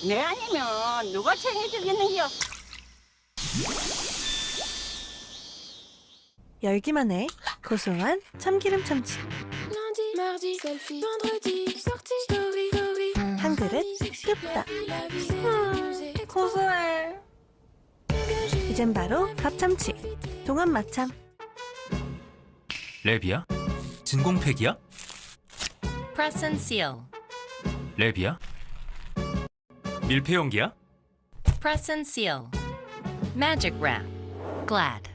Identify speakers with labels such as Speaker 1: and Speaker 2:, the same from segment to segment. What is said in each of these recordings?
Speaker 1: 내 아니면 누가 챙겨주겠는겨?
Speaker 2: 열기만 해 고소한 참기름 참치
Speaker 3: Lundi, mardi, selfie, vendredi, sortie, story, story.
Speaker 2: 한 그릇 뚝딱.
Speaker 3: 고소해.
Speaker 2: 이젠 바로 밥참치 동안 맛참.
Speaker 4: 랩이야? 진공팩이야?
Speaker 5: Press and seal.
Speaker 4: 랩이야? 밀폐용기야?
Speaker 5: Press and seal. Magic Wrap. Glad.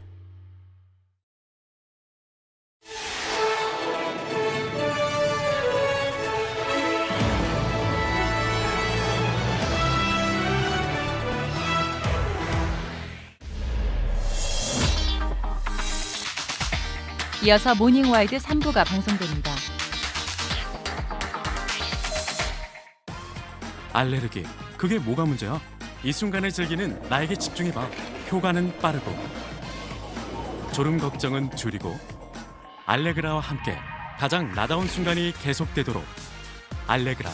Speaker 6: 이어서 모닝와이드 3부가 방송됩니다.
Speaker 7: 알레르기, 그게 뭐가 문제야? 이 순간을 즐기는 나에게 집중해봐. 효과는 빠르고 졸음 걱정은 줄이고 알레그라와 함께 가장 나다운 순간이 계속되도록 알레그라.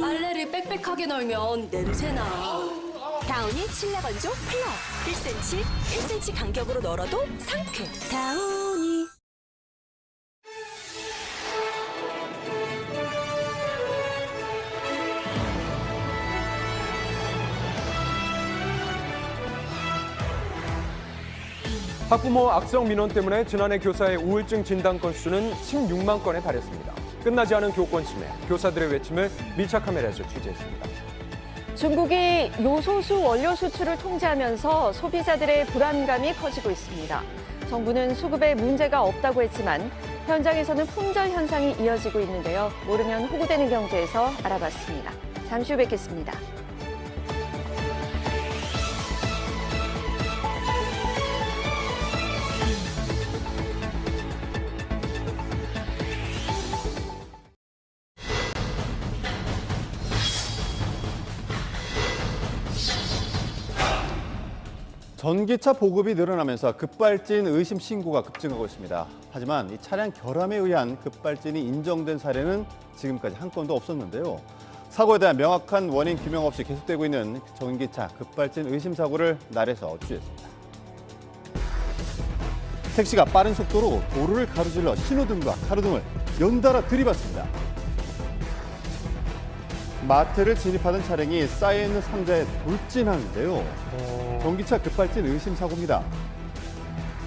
Speaker 8: 빨래를 빽빽하게 널면 냄새나. 다운이 실내 건조 플러스 1cm 간격으로 널어도 상쾌. 다운이.
Speaker 9: 학부모 악성 민원 때문에 지난해 교사의 우울증 진단 건수는 16만 건에 달했습니다. 끝나지 않은 교권 침해, 교사들의 외침을 밀착 카메라에서 취재했습니다.
Speaker 10: 중국이 요소수 원료 수출을 통제하면서 소비자들의 불안감이 커지고 있습니다. 정부는 수급에 문제가 없다고 했지만 현장에서는 품절 현상이 이어지고 있는데요. 모르면 호구되는 경제에서 알아봤습니다. 잠시 후 뵙겠습니다.
Speaker 11: 전기차 보급이 늘어나면서 급발진 의심 신고가 급증하고 있습니다. 하지만 이 차량 결함에 의한 급발진이 인정된 사례는 지금까지 한 건도 없었는데요. 사고에 대한 명확한 원인 규명 없이 계속되고 있는 전기차 급발진 의심 사고를 날에서 취재했습니다. 택시가 빠른 속도로 도로를 가로질러 신호등과 가로등을 연달아 들이받습니다. 마트를 진입하던 차량이 쌓여있는 상자에 돌진하는데요. 전기차 급발진 의심 사고입니다.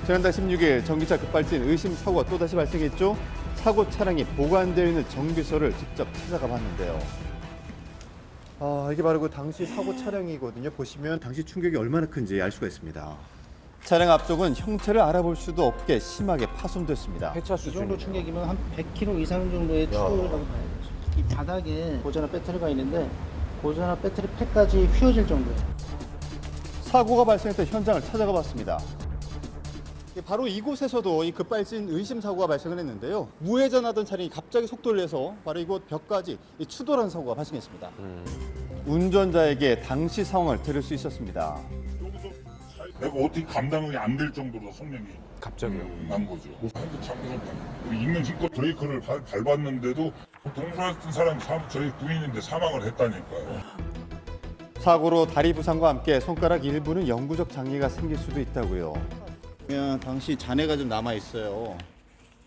Speaker 11: 지난달 16일 전기차 급발진 의심 사고가 또다시 발생했죠. 사고 차량이 보관되어 있는 정비소를 직접 찾아가 봤는데요. 이게 바로 그 당시 사고 차량이거든요. 보시면 당시 충격이 얼마나 큰지 알 수가 있습니다. 차량 앞쪽은 형체를 알아볼 수도 없게 심하게 파손됐습니다.
Speaker 9: 폐차
Speaker 12: 이
Speaker 9: 수준.
Speaker 12: 정도 충격이면 한 100km 이상 정도의 추돌이라고 봐야 되죠. 이 바닥에 고전화 배터리가 있는데 고전화 배터리 팩까지 휘어질 정도예요.
Speaker 11: 사고가 발생했던 현장을 찾아가 봤습니다. 바로 이곳에서도 이 급발진 의심 사고가 발생을 했는데요. 우회전하던 차량이 갑자기 속도를 내서 바로 이곳 벽까지 추돌한 사고가 발생했습니다. 운전자에게 당시 상황을 들을 수 있었습니다.
Speaker 13: 내가 어떻게 감당이 안 될 정도로 성능이
Speaker 9: 갑자기요?
Speaker 13: 난 거죠. 참 무섭다. 있는 힘껏 브레이크를 밟았는데도 동승했던 사람이 저희 부인인데 사망을 했다니까요.
Speaker 11: 사고로 다리 부상과 함께 손가락 일부는 영구적 장애가 생길 수도 있다고요. 당시 잔해가 좀 남아 있어요.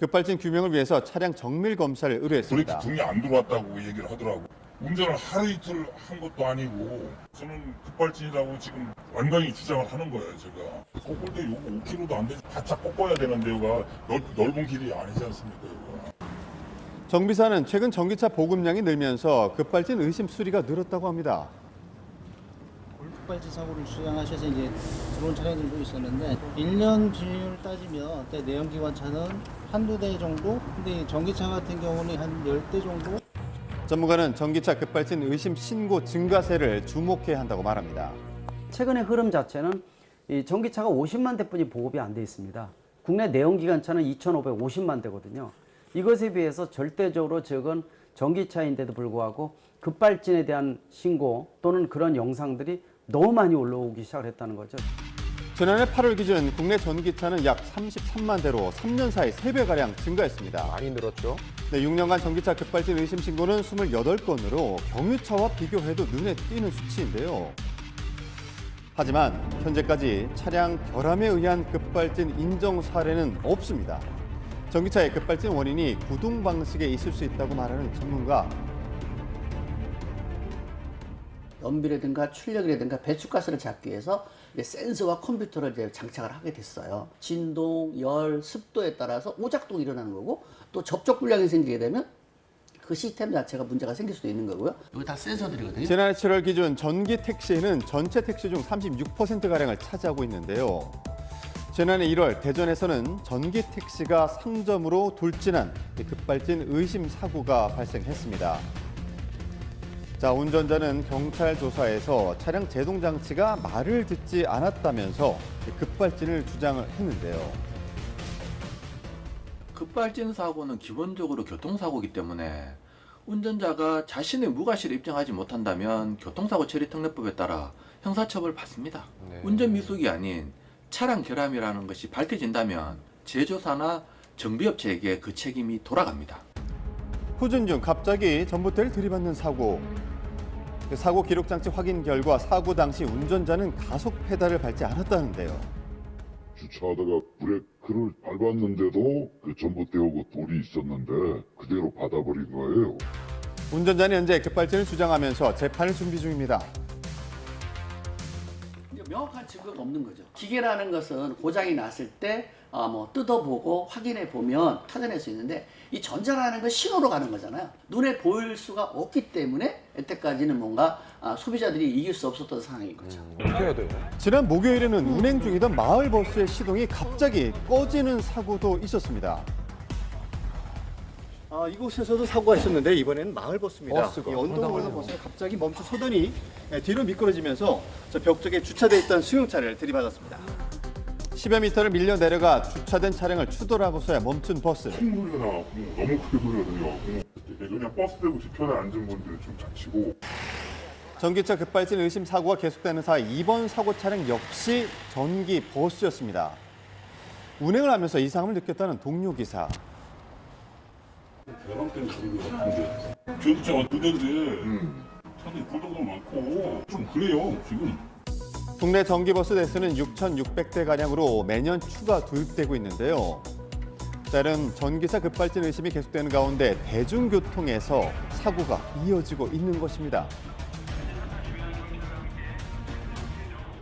Speaker 11: 급발진 규명을 위해서 차량 정밀 검사를 의뢰했습니다.
Speaker 13: 브레이크 등이 안 들어왔다고 얘기를 하더라고. 운전을 하루 이틀 한 것도 아니고 저는 급발진이라고 지금 완전히 주장을 하는 거예요. 제가 꺾을 때 요거 5km도 안 되지. 바짝 꺾어야 되는데 여기가 넓은 길이 아니지 않습니까? 여기가.
Speaker 11: 정비사는 최근 전기차 보급량이 늘면서 급발진 의심 수리가 늘었다고 합니다.
Speaker 12: 골프발진 사고를 주장하셔서 이제 들어온 차량들도 있었는데 1년 주행을 따지면 그때 내연기관 차는 한두 대 정도? 근데 전기차 같은 경우는 한 10대 정도?
Speaker 11: 전문가는 전기차 급발진 의심 신고 증가세를 주목해야 한다고 말합니다.
Speaker 14: 최근의 흐름 자체는 이 전기차가 50만 대뿐이 보급이 안 돼 있습니다. 국내 내연기관차는 2,550만 대거든요. 이것에 비해서 절대적으로 적은 전기차인데도 불구하고 급발진에 대한 신고 또는 그런 영상들이 너무 많이 올라오기 시작을 했다는 거죠.
Speaker 11: 지난해 8월 기준 국내 전기차는 약 33만 대로 3년 사이 3배가량 증가했습니다.
Speaker 9: 많이 늘었죠.
Speaker 11: 네, 6년간 전기차 급발진 의심 신고는 28건으로 경유차와 비교해도 눈에 띄는 수치인데요. 하지만 현재까지 차량 결함에 의한 급발진 인정 사례는 없습니다. 전기차의 급발진 원인이 구동 방식에 있을 수 있다고 말하는 전문가.
Speaker 15: 연비라든가 출력이라든가 배출가스를 잡기 위해서 센서와 컴퓨터를 이제 장착을 하게 됐어요. 진동, 열, 습도에 따라서 오작동이 일어나는 거고 또 접촉 불량이 생기게 되면 그 시스템 자체가 문제가 생길 수도 있는 거고요. 이거 다 센서들이거든요.
Speaker 11: 지난해 7월 기준 전기 택시는 전체 택시 중 36%가량을 차지하고 있는데요. 지난해 1월 대전에서는 전기 택시가 상점으로 돌진한 급발진 의심 사고가 발생했습니다. 자, 운전자는 경찰 조사에서 차량 제동 장치가 말을 듣지 않았다면서 급발진을 주장을 했는데요.
Speaker 16: 급발진 사고는 기본적으로 교통사고이기 때문에 운전자가 자신의 무과실을 입증하지 못한다면 교통사고 처리 특례법에 따라 형사처벌 받습니다. 운전 미숙이 아닌 차량 결함이라는 것이 밝혀진다면 제조사나 정비업체에게 그 책임이 돌아갑니다.
Speaker 11: 후진 중 갑자기 전봇대를 들이받는 사고. 사고 기록 장치 확인 결과 사고 당시 운전자는 가속 페달을 밟지 않았다는데요.
Speaker 13: 주차하다가 브레이크를 밟았는데도 그 전봇대하고 돌이 있었는데 그대로 받아버린 거예요.
Speaker 11: 운전자는 현재 급발진을 주장하면서 재판을 준비 중입니다.
Speaker 15: 명확한 증거가 없는 거죠. 기계라는 것은 고장이 났을 때 뜯어보고 확인해 보면 찾아낼 수 있는데 이 전자라는 건 신호로 가는 거잖아요. 눈에 보일 수가 없기 때문에 여태까지는 뭔가 소비자들이 이길 수 없었던 상황인 거죠.
Speaker 9: 어떻게 해야 돼요?
Speaker 11: 지난 목요일에는 운행 중이던 마을버스의 시동이 갑자기 꺼지는 사고도 있었습니다.
Speaker 17: 이곳에서도 사고가 있었는데 이번에는 마을버스입니다.
Speaker 9: 버스가
Speaker 17: 이 언덕을 올라 버스가 갑자기 멈춰서더니 뒤로 미끄러지면서 저 벽 쪽에 주차돼 있던 수용차를 들이받았습니다.
Speaker 11: 10여 미터를 밀려 내려가 주차된 차량을 추돌하고서야 멈춘 버스.
Speaker 13: 큰 소리가 나고 너무 크게 소리가 들려가고 그냥 버스 대고 뒤편에 앉은 분들은 좀 다치고.
Speaker 11: 전기차 급발진 의심 사고가 계속되는 사이 이번 사고 차량 역시 전기 버스였습니다. 운행을 하면서 이상함을 느꼈다는 동료 기사.
Speaker 13: 결함 때문에 그런 것 같은데. 전기차가 그대인데 차들이 불도도 많고 좀 그래요 지금.
Speaker 11: 국내 전기버스 대수는 6,600대가량으로 매년 추가 도입되고 있는데요. 때는 전기차 급발진 의심이 계속되는 가운데 대중교통에서 사고가 이어지고 있는 것입니다.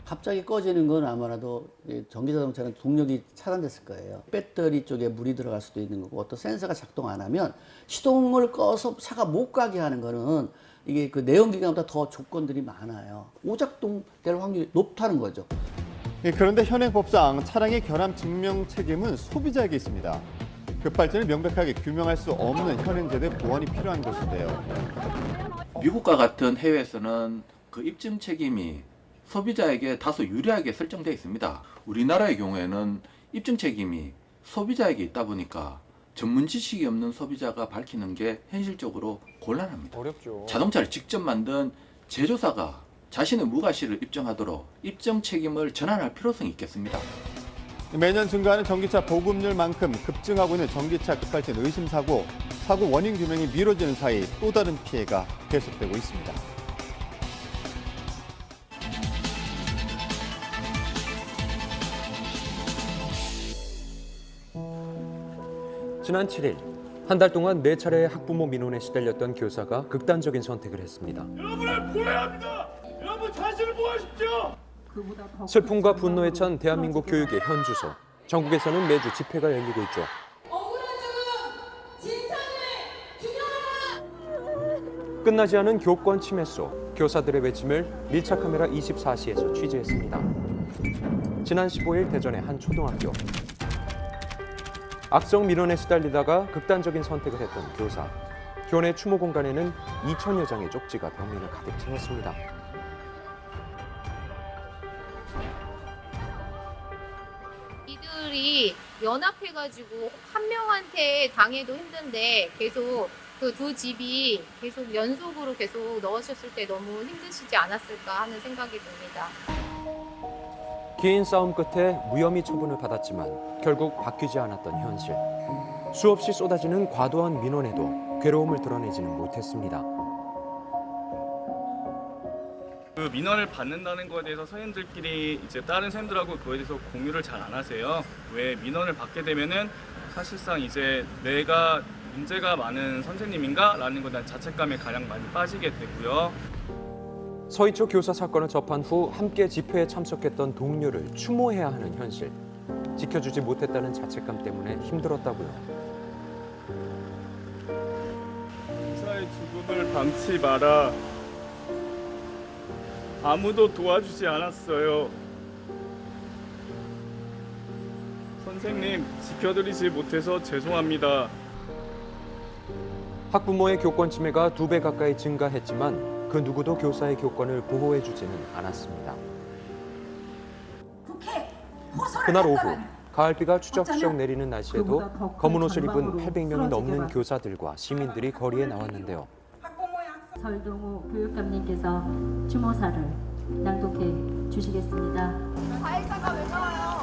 Speaker 15: 갑자기 꺼지는 건 아마도 전기자동차는 동력이 차단됐을 거예요. 배터리 쪽에 물이 들어갈 수도 있는 거고 어떤 센서가 작동 안 하면 시동을 꺼서 차가 못 가게 하는 거는 이게 그 내연기관보다 더 조건들이 많아요. 오작동 될 확률이 높다는 거죠.
Speaker 11: 그런데 현행법상 차량의 결함 증명 책임은 소비자에게 있습니다. 급발진을 명백하게 규명할 수 없는 현행제도의 보완이 필요한 것인데요.
Speaker 16: 미국과 같은 해외에서는 그 입증 책임이 소비자에게 다소 유리하게 설정되어 있습니다. 우리나라의 경우에는 입증 책임이 소비자에게 있다 보니까 전문 지식이 없는 소비자가 밝히는 게 현실적으로 곤란합니다.
Speaker 9: 어렵죠.
Speaker 16: 자동차를 직접 만든 제조사가 자신의 무과실을 입증하도록 입증 책임을 전환할 필요성이 있겠습니다.
Speaker 11: 매년 증가하는 전기차 보급률만큼 급증하고 있는 전기차 급발진 의심 사고 원인 규명이 미뤄지는 사이 또 다른 피해가 계속되고 있습니다.
Speaker 9: 지난 7일 한 달 동안 4차례의 학부모 민원에 시달렸던 교사가 극단적인 선택을 했습니다.
Speaker 18: 여러분을 보호합니다. 여러분 자신을 보호하십시오.
Speaker 9: 슬픔과 분노에 찬 대한민국 교육의 현주소. 전국에서는 매주 집회가 열리고 있죠. 끝나지 않은 교권 침해 속 교사들의 외침을 밀착 카메라 24시에서 취재했습니다. 지난 15일 대전의 한 초등학교. 악성 민원에 시달리다가 극단적인 선택을 했던 교사. 교내 추모 공간에는 2,000여 장의 쪽지가 벽면을 가득 채웠습니다.
Speaker 19: 이들이 연합해가지고 한 명한테 당해도 힘든데 계속 그 두 집이 계속 연속으로 계속 넣으셨을 때 너무 힘드시지 않았을까 하는 생각이 듭니다.
Speaker 9: 긴 싸움 끝에 무혐의 처분을 받았지만 결국 바뀌지 않았던 현실. 수없이 쏟아지는 과도한 민원에도 괴로움을 드러내지는 못했습니다.
Speaker 20: 그 민원을 받는다는 거에 대해서 선생님들끼리 이제 다른 선생님들하고 그거에 대해서 공유를 잘 안 하세요. 왜 민원을 받게 되면은 사실상 이제 내가 문제가 많은 선생님인가라는 것에 대한 자책감에 가장 많이 빠지게 되고요.
Speaker 9: 서희초 교사 사건을 접한 후 함께 집회에 참석했던 동료를 추모해야 하는 현실. 지켜주지 못했다는 자책감 때문에 힘들었다고요.
Speaker 20: 교사의 죽음을 방치 마라. 아무도 도와주지 않았어요. 선생님, 지켜드리지 못해서 죄송합니다.
Speaker 9: 학부모의 교권 침해가 2배 가까이 증가했지만 그 누구도 교사의 교권을 보호해주지는 않았습니다. 그날 오후 가을비가 추적추적 내리는 날씨에도 검은 옷을 입은 800명이 넘는 교사들과 시민들이 거리에 나왔는데요.
Speaker 21: 설동우 교육감님께서 추모사를 낭독해 주시겠습니다.
Speaker 1: 사회자가 왜 나와요?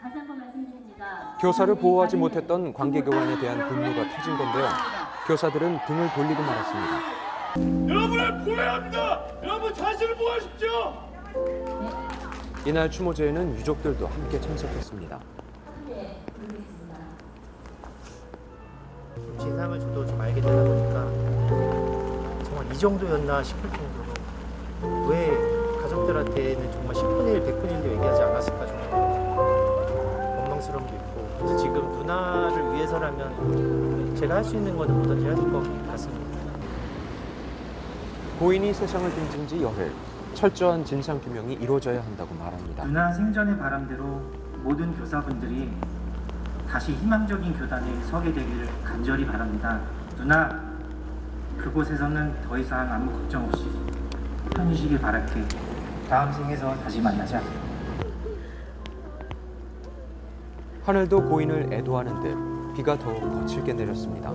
Speaker 21: 다시 한 번 말씀드립니다.
Speaker 9: 교사를 보호하지 못했던 관계교환에 대한 분노가 터진 건데요. 교사들은 등을 돌리고 말았습니다.
Speaker 18: 여러분을 보호해야 합니다. 여러분 자신을 보호하십시오.
Speaker 9: 이날 추모제에는 유족들도 함께 참석했습니다.
Speaker 22: 진상을 저도 좀 알게 되다 보니까 정말 이 정도였나 싶을 정도로 왜 가족들한테는 정말 10분의 1, 100분의 1도 얘기하지 않았을까 정말 원망스러움도 있고 그래서 지금 누나를 위해서라면 제가 할 수 있는 것은 뭐든지 할 것 같습니다.
Speaker 9: 고인이 세상을 등진 지 열흘, 철저한 진상규명이 이루어져야 한다고 말합니다.
Speaker 22: 누나 생전의 바람대로 모든 교사분들이 다시 희망적인 교단에 서게 되기를 간절히 바랍니다. 누나, 그곳에서는 더 이상 아무 걱정 없이 편히쉬길 바랄게. 다음 생에서 다시 만나자.
Speaker 9: 하늘도 고인을 애도하는 듯 비가 더욱 거칠게 내렸습니다.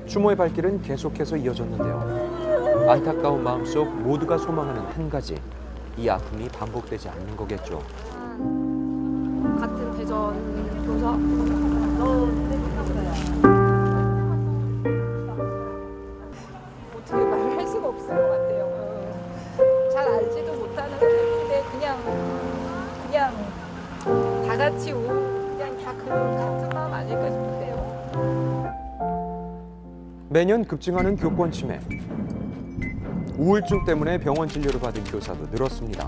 Speaker 9: 추모의 발길은 계속해서 이어졌는데요. 안타까운 마음속 모두가 소망하는 한 가지, 이 아픔이 반복되지 않는 거겠죠.
Speaker 23: 같은 대전 교사 어떻게 말할 수가 없을 것 같아요. 잘 알지도 못하는 건데 그냥 다 같이 그냥 다 그 같은 마음 아닐까 싶은데요.
Speaker 9: 매년 급증하는 교권 침해. 우울증 때문에 병원 진료를 받은 교사도 늘었습니다.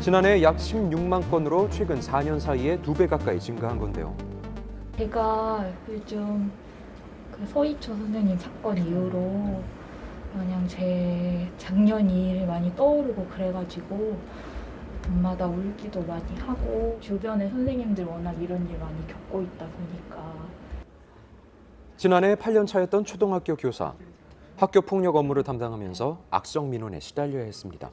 Speaker 9: 지난해 약 16만 건으로 최근 4년 사이에 2배 가까이 증가한 건데요.
Speaker 24: 제가 요즘 그 서희초 선생님 사건 이후로 마냥 제 작년 일이 많이 떠오르고 그래가지고 밤마다 울기도 많이 하고 주변에 선생님들 워낙 이런 일 많이 겪고 있다 보니까
Speaker 9: 지난해 8년 차였던 초등학교 교사. 학교 폭력 업무를 담당하면서 악성 민원에 시달려야 했습니다.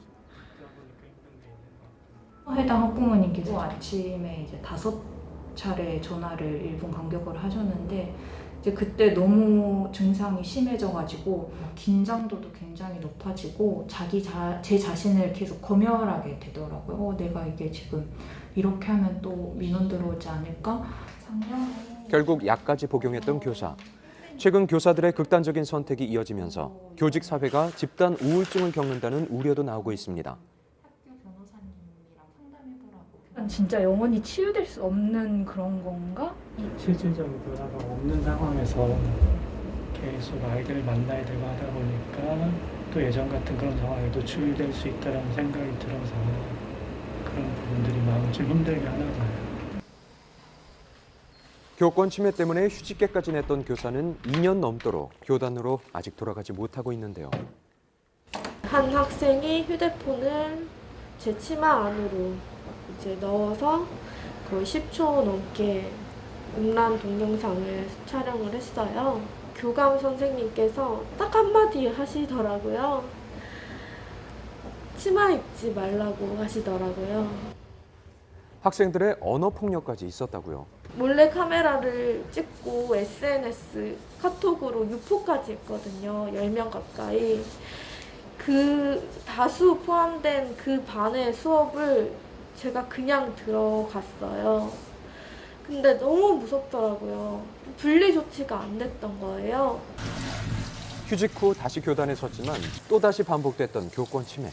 Speaker 24: 해당 학부모님께서 아침에 이제 5차례 전화를 1분 간격으로 하셨는데 이제 그때 너무 증상이 심해져가지고 긴장도도 굉장히 높아지고 제 자신을 계속 검열하게 되더라고요. 내가 이게 지금 이렇게 하면 또 민원 들어오지 않을까?
Speaker 9: 결국 약까지 복용했던 교사. 최근 교사들의 극단적인 선택이 이어지면서 교직 사회가 집단 우울증을 겪는다는 우려도 나오고 있습니다.
Speaker 24: 진짜 영원히 치유될 수 없는 그런 건가?
Speaker 22: 실질적인 변화가 없는 상황에서 계속 아이들을 만나야 되고 하다 보니까 또 예전 같은 그런 상황에 노출될 수 있다는 생각이 들어서 그런 부분들이 마음을 좀 힘들게 하나 봐요.
Speaker 9: 교권 침해 때문에 휴직계까지 냈던 교사는 2년 넘도록 교단으로 아직 돌아가지 못하고 있는데요.
Speaker 25: 한 학생이 휴대폰을 제 치마 안으로 이제 넣어서 거의 10초 넘게 음란 동영상을 촬영을 했어요. 교감 선생님께서 딱 한마디 하시더라고요. 치마 입지 말라고 하시더라고요.
Speaker 9: 학생들의 언어 폭력까지 있었다고요.
Speaker 25: 몰래 카메라를 찍고 SNS, 카톡으로 유포까지 했거든요. 10명 가까이. 그 다수 포함된 그 반의 수업을 제가 그냥 들어갔어요. 근데 너무 무섭더라고요. 분리 조치가 안 됐던 거예요.
Speaker 9: 휴직 후 다시 교단에 섰지만 또다시 반복됐던 교권 침해.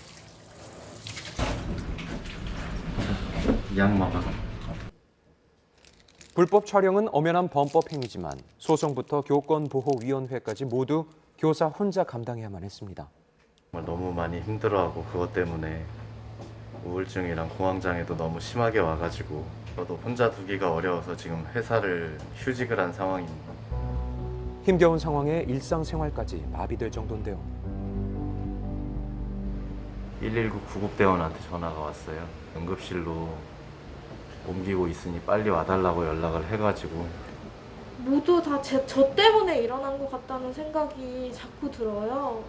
Speaker 2: 양마가
Speaker 9: 불법 촬영은 엄연한 범법 행위지만 소송부터 교권보호위원회까지 모두 교사 혼자 감당해야만 했습니다.
Speaker 2: 너무 많이 힘들어하고 그것 때문에 우울증이랑 공황장애도 너무 심하게 와가지고 저도 혼자 두기가 어려워서 지금 회사를 휴직을 한 상황입니다.
Speaker 9: 힘겨운 상황에 일상생활까지 마비될 정도인데요.
Speaker 2: 119 구급대원한테 전화가 왔어요. 응급실로 옮기고 있으니 빨리 와달라고 연락을 해가지고
Speaker 25: 모두 다 저 때문에 일어난 것 같다는 생각이 자꾸 들어요.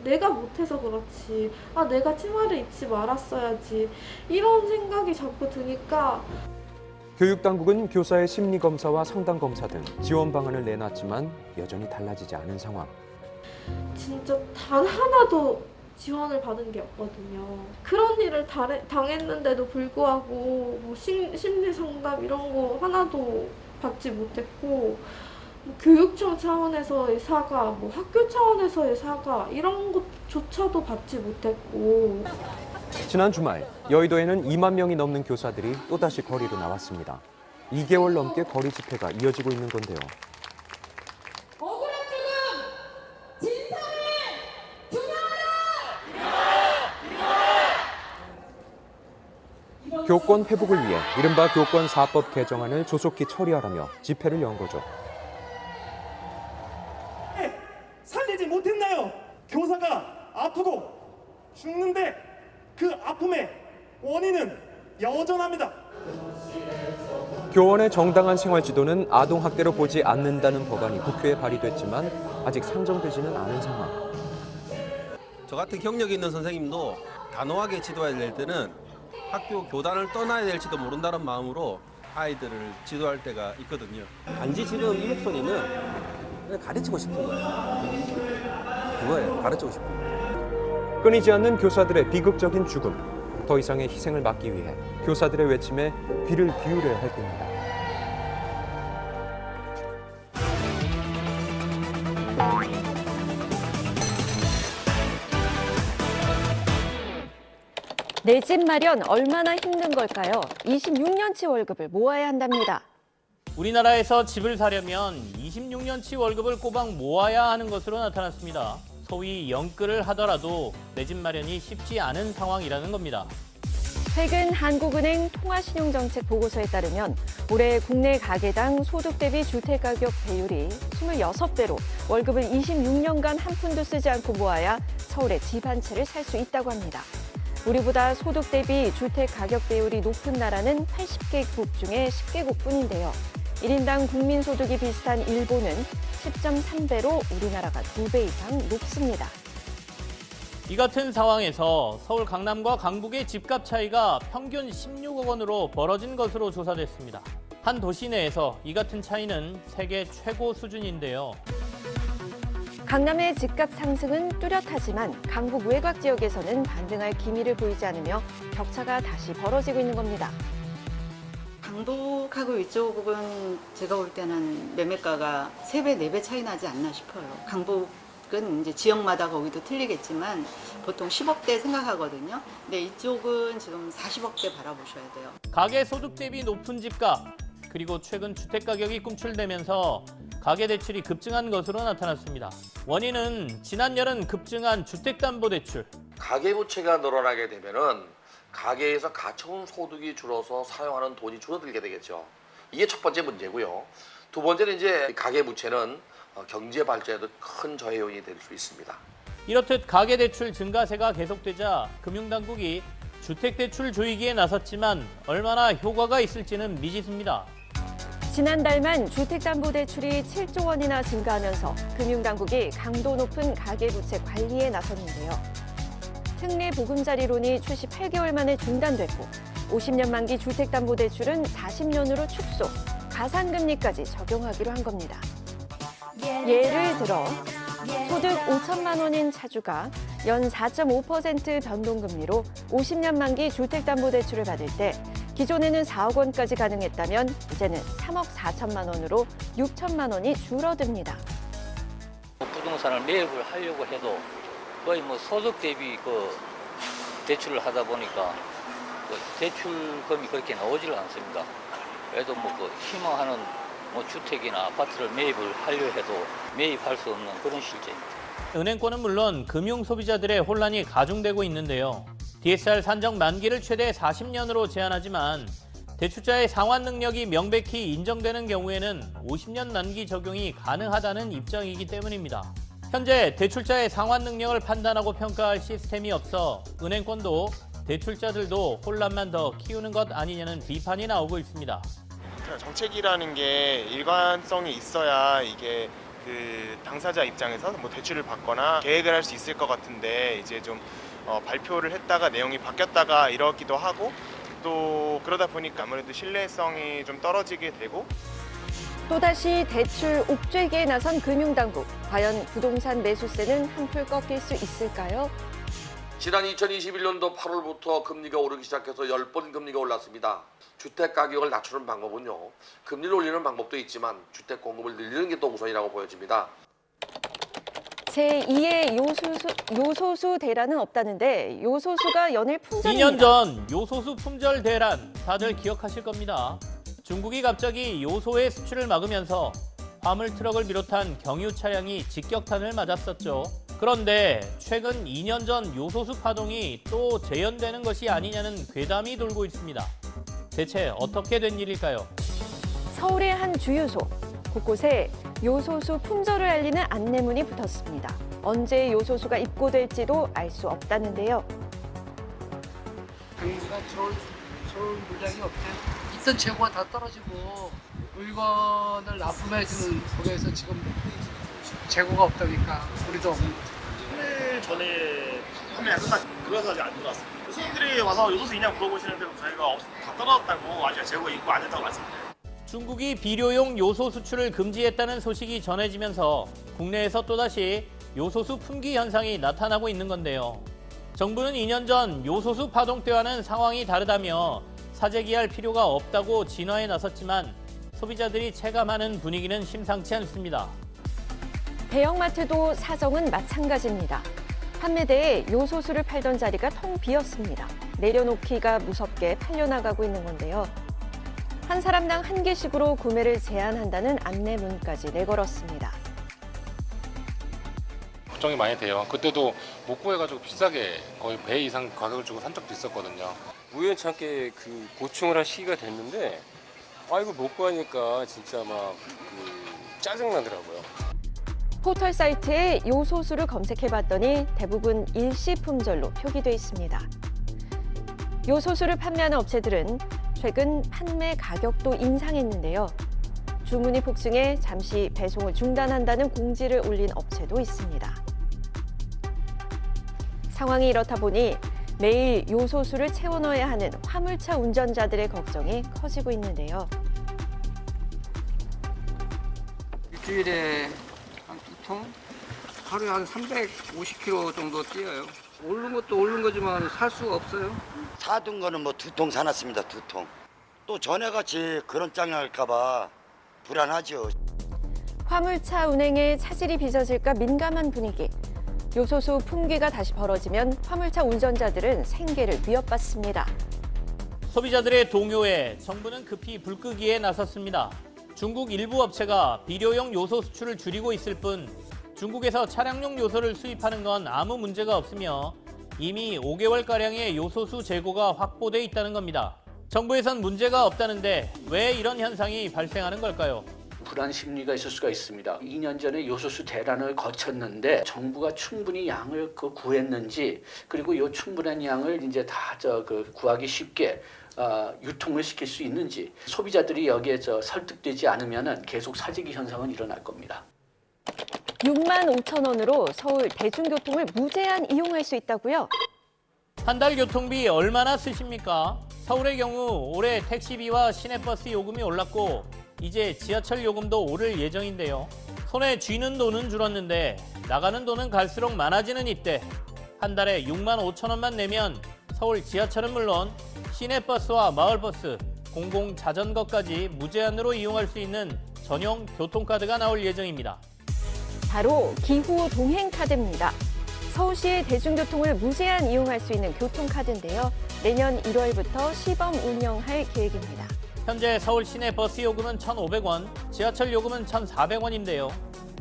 Speaker 25: 내가 못해서 그렇지. 아, 내가 치마를 입지 말았어야지. 이런 생각이 자꾸 드니까.
Speaker 9: 교육당국은 교사의 심리검사와 상담검사 등 지원 방안을 내놨지만 여전히 달라지지 않은 상황.
Speaker 25: 진짜 단 하나도 지원을 받은 게 없거든요. 그런 일을 당했는데도 불구하고 뭐 심리 상담 이런 거 하나도 받지 못했고, 뭐 교육청 차원에서의 사과, 뭐 학교 차원에서의 사과 이런 것조차도 받지 못했고.
Speaker 9: 지난 주말 여의도에는 2만 명이 넘는 교사들이 또다시 거리로 나왔습니다. 2개월 넘게 거리 집회가 이어지고 있는 건데요. 교권 회복을 위해 이른바 교권 4법 개정안을 조속히 처리하라며 집회를 연 거죠.
Speaker 18: 살리지 못했나요? 교사가 아프고 죽는데 그 아픔의 원인은 여전합니다.
Speaker 9: 교원의 정당한 생활지도는 아동학대로 보지 않는다는 법안이 국회에 발의됐지만 아직 상정되지는 않은 상황.
Speaker 3: 저 같은 경력이 있는 선생님도 단호하게 지도해야 될 때는 학교 교단을 떠나야 될지도 모른다는 마음으로 아이들을 지도할 때가 있거든요. 단지 지금 이 목소리는 가르치고 싶은 거예요. 그거예요. 가르치고 싶은 거예요.
Speaker 9: 끊이지 않는 교사들의 비극적인 죽음. 더 이상의 희생을 막기 위해 교사들의 외침에 귀를 기울여야 할 때입니다.
Speaker 10: 내 집 마련 얼마나 힘든 걸까요? 26년치 월급을 모아야 한답니다.
Speaker 4: 우리나라에서 집을 사려면 26년치 월급을 꼬박 모아야 하는 것으로 나타났습니다. 소위 영끌을 하더라도 내 집 마련이 쉽지 않은 상황이라는 겁니다.
Speaker 10: 최근 한국은행 통화신용정책 보고서에 따르면 올해 국내 가계당 소득 대비 주택가격 배율이 26배로 월급을 26년간 한 푼도 쓰지 않고 모아야 서울에 집 한 채를 살 수 있다고 합니다. 우리보다 소득 대비 주택 가격 비율이 높은 나라는 80개국 중에 10개국뿐인데요. 1인당 국민소득이 비슷한 일본은 10.3배로 우리나라가 2배 이상 높습니다.
Speaker 4: 이 같은 상황에서 서울 강남과 강북의 집값 차이가 평균 16억 원으로 벌어진 것으로 조사됐습니다. 한 도시 내에서 이 같은 차이는 세계 최고 수준인데요.
Speaker 10: 강남의 집값 상승은 뚜렷하지만 강북 외곽 지역에서는 반등할 기미를 보이지 않으며 격차가 다시 벌어지고 있는 겁니다.
Speaker 5: 강북하고 이쪽은 제가 볼 때는 매매가가 3배, 4배 차이 나지 않나 싶어요. 강북은 이제 지역마다 거기도 틀리겠지만 보통 10억대 생각하거든요. 근데 이쪽은 지금 40억대 바라보셔야 돼요.
Speaker 4: 가계 소득 대비 높은 집값, 그리고 최근 주택 가격이 꿈출되면서 가계 대출이 급증한 것으로 나타났습니다. 원인은 지난 여름 급증한 주택담보대출.
Speaker 6: 가계부채가 늘어나게 되면은 가계에서 가처분 소득이 줄어서 사용하는 돈이 줄어들게 되겠죠. 이게 첫 번째 문제고요. 두 번째는 이제 가계부채는 경제 발전에도 큰 저해 요인이 될 수 있습니다.
Speaker 4: 이렇듯 가계대출 증가세가 계속되자 금융당국이 주택대출 조이기에 나섰지만 얼마나 효과가 있을지는 미지수입니다.
Speaker 10: 지난달만 주택담보대출이 7조 원이나 증가하면서 금융당국이 강도 높은 가계부채 관리에 나섰는데요. 특례 보금자리론이 출시 8개월 만에 중단됐고 50년 만기 주택담보대출은 40년으로 축소, 가산금리까지 적용하기로 한 겁니다. 예를 들어 소득 5천만 원인 차주가 연 4.5% 변동금리로 50년 만기 주택담보대출을 받을 때 기존에는 4억 원까지 가능했다면 이제는 3억 4천만 원으로 6천만 원이 줄어듭니다.
Speaker 7: 부동산을 매입을 하려고 해도 거의 뭐 소득 대비 대출을 하다 보니까 대출금이 그렇게 나오지를 않습니다. 그래도 희망하는 주택이나 아파트를 매입을 하려 해도 매입할 수 없는 그런 실제입니다.
Speaker 4: 은행권은 물론 금융 소비자들의 혼란이 가중되고 있는데요. DSR 산정 만기를 최대 40년으로 제한하지만 대출자의 상환 능력이 명백히 인정되는 경우에는 50년 만기 적용이 가능하다는 입장이기 때문입니다. 현재 대출자의 상환 능력을 판단하고 평가할 시스템이 없어 은행권도 대출자들도 혼란만 더 키우는 것 아니냐는 비판이 나오고 있습니다.
Speaker 8: 정책이라는 게 일관성이 있어야 이게 당사자 입장에서 대출을 받거나 계획을 할 수 있을 것 같은데 이제 좀 발표를 했다가 내용이 바뀌었다가 이러기도 하고 또 그러다 보니까 아무래도 신뢰성이 좀 떨어지게 되고
Speaker 10: 또다시 대출 옥죄기에 나선 금융당국. 과연 부동산 매수세는 한풀 꺾일 수 있을까요?
Speaker 6: 지난 2021년도 8월부터 금리가 오르기 시작해서 10번 금리가 올랐습니다. 주택 가격을 낮추는 방법은요. 금리를 올리는 방법도 있지만 주택 공급을 늘리는 게 또 우선이라고 보여집니다.
Speaker 10: 제2의 요소수 대란은 없다는데 요소수가 연일 품절입니다.
Speaker 4: 2년 전 요소수 품절 대란 다들 기억하실 겁니다. 중국이 갑자기 요소의 수출을 막으면서 화물 트럭을 비롯한 경유 차량이 직격탄을 맞았었죠. 그런데 최근 2년 전 요소수 파동이 또 재현되는 것이 아니냐는 괴담이 돌고 있습니다. 대체 어떻게 된 일일까요?
Speaker 10: 서울의 한 주유소. 곳곳에 요소수 품절을 알리는 안내문이 붙었습니다. 언제 요소수가 입고될지도 알 수 없다는데요.
Speaker 12: 경기가 들어올 물량이 없대요. 있던 재고가 다 떨어지고 물건을 납품해주는 거기에서 지금 재고가 없다니까 우리도 없는 거죠.
Speaker 14: 3일 전에 판매가 끝났죠. 그래서 아직 안 들어왔습니다. 손님들이 와서 요소수 있냐고 물어보시는데 저희가 다 떨어졌다고 아직 재고가 입고 안 됐다고 말씀드려요.
Speaker 4: 중국이 비료용 요소 수출을 금지했다는 소식이 전해지면서 국내에서 또다시 요소수 품귀 현상이 나타나고 있는 건데요. 정부는 2년 전 요소수 파동 때와는 상황이 다르다며 사재기할 필요가 없다고 진화에 나섰지만 소비자들이 체감하는 분위기는 심상치 않습니다.
Speaker 10: 대형마트도 사정은 마찬가지입니다. 판매대에 요소수를 팔던 자리가 텅 비었습니다. 내려놓기가 무섭게 팔려나가고 있는 건데요. 한 사람당 한 개씩으로 구매를 제한한다는 안내문까지 내걸었습니다.
Speaker 17: 걱정이 많이 돼요. 그때도 못 구해가지고 비싸게 거의 배 이상 가격을 주고 산 적도 있었거든요.
Speaker 26: 우연찮게 보충을 할 시기가 됐는데 이거 못 구하니까 진짜 막 짜증나더라고요.
Speaker 10: 포털 사이트에 요소수를 검색해봤더니 대부분 일시 품절로 표기돼 있습니다. 요소수를 판매하는 업체들은 최근 판매 가격도 인상했는데요. 주문이 폭증해 잠시 배송을 중단한다는 공지를 올린 업체도 있습니다. 상황이 이렇다 보니 매일 요소수를 채워 넣어야 하는 화물차 운전자들의 걱정이 커지고 있는데요.
Speaker 12: 일주일에 한 2통? 하루에 한 350kg 정도 뛰어요. 오른 것도 오른 거지만 살 수가 없어요.
Speaker 27: 사둔 거는 2통 사놨습니다. 2통. 또 전에같이 그런 짱이 할까 봐 불안하죠.
Speaker 10: 화물차 운행에 차질이 빚어질까 민감한 분위기. 요소수 품귀가 다시 벌어지면 화물차 운전자들은 생계를 위협받습니다.
Speaker 4: 소비자들의 동요에 정부는 급히 불끄기에 나섰습니다. 중국 일부 업체가 비료용 요소 수출을 줄이고 있을 뿐 중국에서 차량용 요소를 수입하는 건 아무 문제가 없으며 이미 5개월가량의 요소수 재고가 확보돼 있다는 겁니다. 정부에선 문제가 없다는데 왜 이런 현상이 발생하는 걸까요?
Speaker 28: 불안 심리가 있을 수가 있습니다. 2년 전에 요소수 대란을 거쳤는데 정부가 충분히 양을 구했는지 그리고 이 충분한 양을 이제 다 구하기 쉽게 유통을 시킬 수 있는지 소비자들이 여기에 설득되지 않으면 계속 사재기 현상은 일어날 겁니다.
Speaker 10: 6만 5천 원으로 서울 대중교통을 무제한 이용할 수 있다고요?
Speaker 4: 한 달 교통비 얼마나 쓰십니까? 서울의 경우 올해 택시비와 시내버스 요금이 올랐고 이제 지하철 요금도 오를 예정인데요. 손에 쥐는 돈은 줄었는데 나가는 돈은 갈수록 많아지는 이때 한 달에 6만 5천 원만 내면 서울 지하철은 물론 시내버스와 마을버스, 공공자전거까지 무제한으로 이용할 수 있는 전용 교통카드가 나올 예정입니다.
Speaker 10: 바로 기후 동행카드입니다. 서울시의 대중교통을 무제한 이용할 수 있는 교통카드인데요. 내년 1월부터 시범 운영할 계획입니다.
Speaker 4: 현재 서울 시내 버스 요금은 1,500원, 지하철 요금은 1,400원인데요.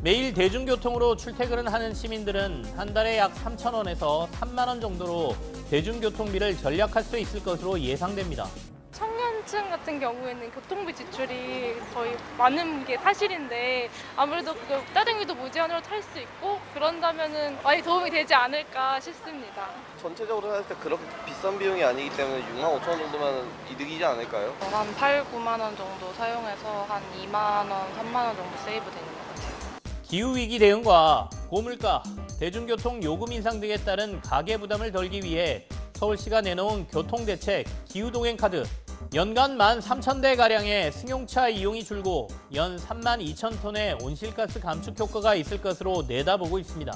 Speaker 4: 매일 대중교통으로 출퇴근을 하는 시민들은 한 달에 약 3,000원에서 3만 원 정도로 대중교통비를 절약할 수 있을 것으로 예상됩니다.
Speaker 1: 청년층 같은 경우에는 교통비 지출이 거의 많은 게 사실인데 아무래도 그 따릉이도 무제한으로 탈 수 있고 그런다면은 많이 도움이 되지 않을까 싶습니다.
Speaker 11: 전체적으로 했을 때 그렇게 비싼 비용이 아니기 때문에 6만 5천 원 정도면 이득이지 않을까요?
Speaker 1: 한 8, 9만 원 정도 사용해서 한 2만 원, 3만 원 정도 세이브 되는 것 같아요.
Speaker 4: 기후위기 대응과 고물가, 대중교통 요금 인상 등에 따른 가계 부담을 덜기 위해 서울시가 내놓은 교통대책 기후동행카드. 연간 13,000대가량의 승용차 이용이 줄고 연 32,000톤의 온실가스 감축 효과가 있을 것으로 내다보고 있습니다.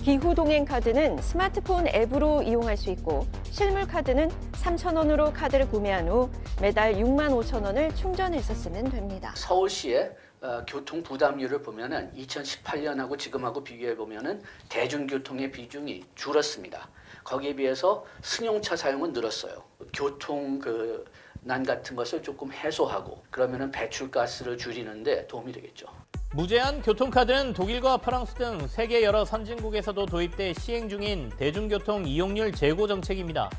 Speaker 10: 기후동행카드는 스마트폰 앱으로 이용할 수 있고 실물 카드는 3,000원으로 카드를 구매한 후 매달 6만 5천 원을 충전해서 쓰면 됩니다.
Speaker 28: 서울시의 교통 부담률을 보면은 2018년하고 지금하고 비교해 보면은 대중교통의 비중이 줄었습니다. 거기에 비해서 승용차 사용은 늘었어요. 교통 난 같은 것을 조금 해소하고 그러면은 배출가스를 줄이는데 도움이 되겠죠.
Speaker 4: 무제한 교통카드는 독일과 프랑스 등 세계 여러 선진국에서도 도입돼 시행 중인 대중교통 이용률 제고 정책입니다.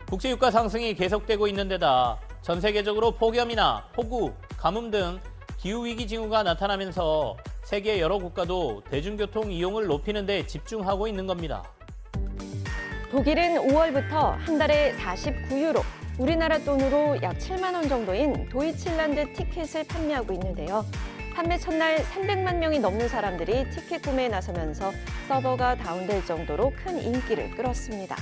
Speaker 4: 국제유가 상승이 계속되고 있는 데다 전 세계적으로 폭염이나 폭우, 가뭄 등 기후위기 징후가 나타나면서 세계 여러 국가도 대중교통 이용을 높이는 데 집중하고 있는 겁니다.
Speaker 10: 독일은 5월부터 한 달에 49유로, 우리나라 돈으로 약 7만 원 정도인 도이칠란드 티켓을 판매하고 있는데요. 판매 첫날 300만 명이 넘는 사람들이 티켓 구매에 나서면서 서버가 다운될 정도로 큰 인기를 끌었습니다.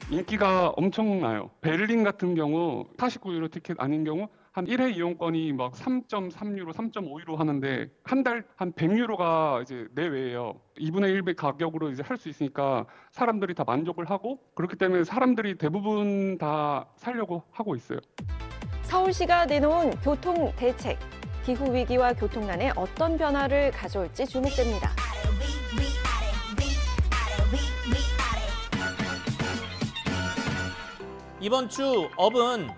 Speaker 13: 인기가 엄청나요. 베를린 같은 경우 49유로 티켓 아닌 경우 한 1회 이용권이 막 3.3유로, 3.5유로 하는데 한 달 한 100유로가 이제 내외예요. 2분의 1배 가격으로 이제 할 수 있으니까 사람들이 다 만족을 하고 그렇기 때문에 사람들이 대부분 다 사려고 하고 있어요.
Speaker 10: 서울시가 내놓은 교통 대책, 기후 위기와 교통난에 어떤 변화를 가져올지 주목됩니다.
Speaker 4: 이번 주 업은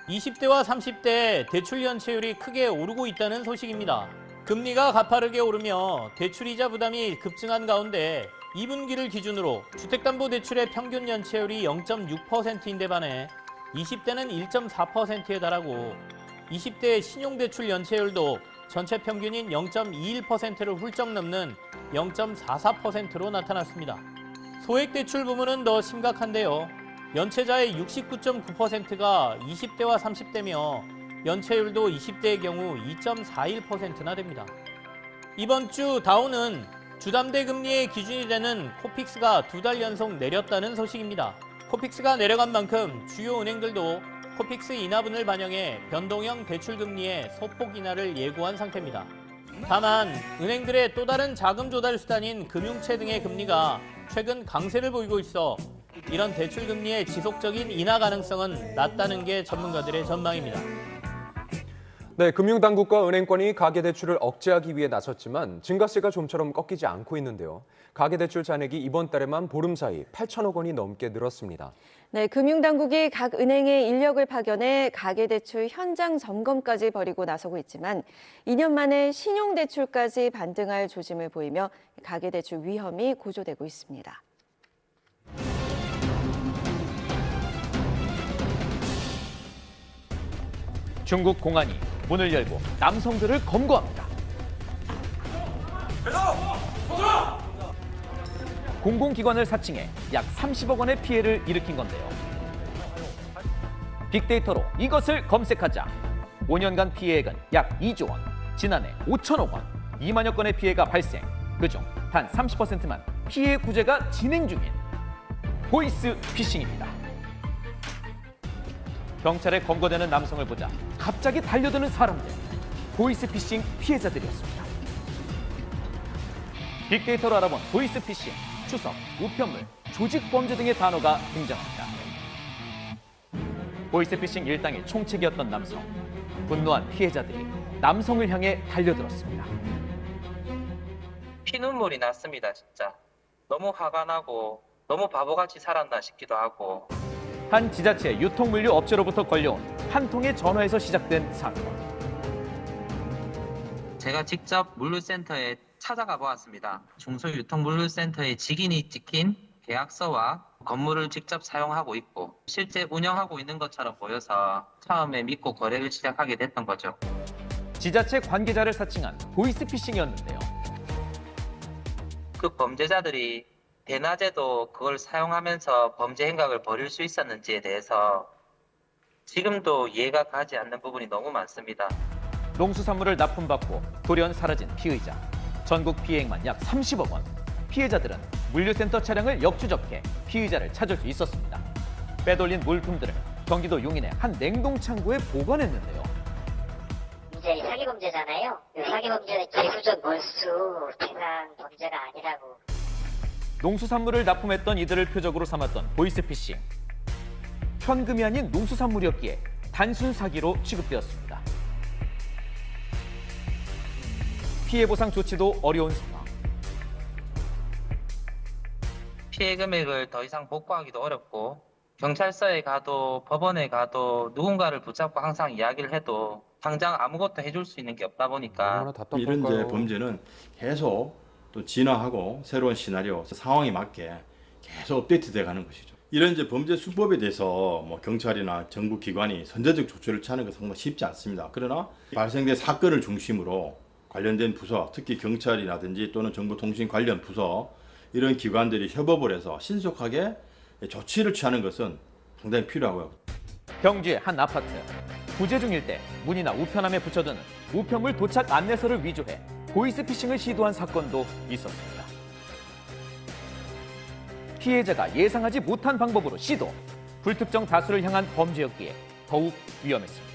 Speaker 4: 20대와 30대 대출 연체율이 크게 오르고 있다는 소식입니다. 금리가 가파르게 오르며 대출이자 부담이 급증한 가운데 2분기를 기준으로 주택담보대출의 평균 연체율이 0.6%인데 반해 20대는 1.4%에 달하고 20대 신용대출 연체율도 전체 평균인 0.21%를 훌쩍 넘는 0.44%로 나타났습니다. 소액대출 부문은 더 심각한데요. 연체자의 69.9%가 20대와 30대며 연체율도 20대의 경우 2.41%나 됩니다. 이번 주 다우는 주담대 금리의 기준이 되는 코픽스가 2달 연속 내렸다는 소식입니다. 코픽스가 내려간 만큼 주요 은행들도 코픽스 인하분을 반영해 변동형 대출금리의 소폭 인하를 예고한 상태입니다. 다만 은행들의 또 다른 자금 조달 수단인 금융채 등의 금리가 최근 강세를 보이고 있어 이런 대출 금리의 지속적인 인하 가능성은 낮다는 게 전문가들의 전망입니다.
Speaker 9: 네, 금융당국과 은행권이 가계대출을 억제하기 위해 나섰지만 증가세가 좀처럼 꺾이지 않고 있는데요. 가계대출 잔액이 이번 달에만 보름 사이 8천억 원이 넘게 늘었습니다.
Speaker 10: 네, 금융당국이 각 은행의 인력을 파견해 가계대출 현장 점검까지 벌이고 나서고 있지만 2년 만에 신용대출까지 반등할 조짐을 보이며 가계대출 위험이 고조되고 있습니다.
Speaker 15: 중국 공안이 문을 열고 남성들을 검거합니다. 공공기관을 사칭해 약 30억 원의 피해를 일으킨 건데요. 빅데이터로 이것을 검색하자 5년간 피해액은 약 2조 원, 지난해 5천억 원, 2만여 건의 피해가 발생. 그중 단 30%만 피해 구제가 진행 중인 보이스 피싱입니다. 경찰에 검거되는 남성을 보자 갑자기 달려드는 사람들, 보이스 피싱 피해자들이었습니다. 빅데이터로 알아본 보이스 피싱, 추석, 우편물, 조직 범죄 등의 단어가 등장합니다. 보이스 피싱 일당의 총책이었던 남성, 분노한 피해자들이 남성을 향해 달려들었습니다.
Speaker 2: 피눈물이 났습니다, 진짜. 너무 화가 나고 너무 바보같이 살았나 싶기도 하고.
Speaker 15: 한 지자체 유통물류 업체로부터 걸려온 한 통의 전화에서 시작된 사건.
Speaker 2: 제가 직접 물류센터에 찾아가 보았습니다. 중소유통물류센터의 직인이 찍힌 계약서와 건물을 직접 사용하고 있고 실제 운영하고 있는 것처럼 보여서 처음에 믿고 거래를 시작하게 됐던 거죠.
Speaker 15: 지자체 관계자를 사칭한 보이스피싱이었는데요.
Speaker 2: 그 범죄자들이 대낮에도 그걸 사용하면서 범죄 행각을 벌일 수 있었는지에 대해서 지금도 이해가 가지 않는 부분이 너무 많습니다.
Speaker 15: 농수산물을 납품받고 돌연 사라진 피의자. 전국 피해액만 약 30억 원. 피해자들은 물류센터 차량을 역추적해 피의자를 찾을 수 있었습니다. 빼돌린 물품들을 경기도 용인의 한 냉동창고에 보관했는데요.
Speaker 16: 이제 사기범죄잖아요. 사기범죄는 재수적 몰수, 태산 범죄가 아니라고.
Speaker 15: 농수산물을 납품했던 이들을 표적으로 삼았던 보이스피싱. 현금이 아닌 농수산물이었기에 단순 사기로 취급되었습니다. 피해 보상 조치도 어려운 상황.
Speaker 2: 피해 금액을 더 이상 복구하기도 어렵고 경찰서에 가도 법원에 가도 누군가를 붙잡고 항상 이야기를 해도 당장 아무것도 해줄 수 있는 게 없다 보니까
Speaker 19: 이런 이제 범죄는 계속 또 진화하고 새로운 시나리오, 상황에 맞게 계속 업데이트돼 가는 것이죠. 이런 이제 범죄 수법에 대해서 뭐 경찰이나 정부 기관이 선제적 조치를 취하는 것은 정말 쉽지 않습니다. 그러나 발생된 사건을 중심으로 관련된 부서, 특히 경찰이라든지 또는 정보통신 관련 부서 이런 기관들이 협업을 해서 신속하게 조치를 취하는 것은 상당히 필요하고요.
Speaker 15: 경주의 한 아파트. 구제 중일 때 문이나 우편함에 붙여두는 우편물 도착 안내서를 위조해 보이스피싱을 시도한 사건도 있었습니다. 피해자가 예상하지 못한 방법으로 시도. 불특정 다수를 향한 범죄였기에 더욱 위험했습니다.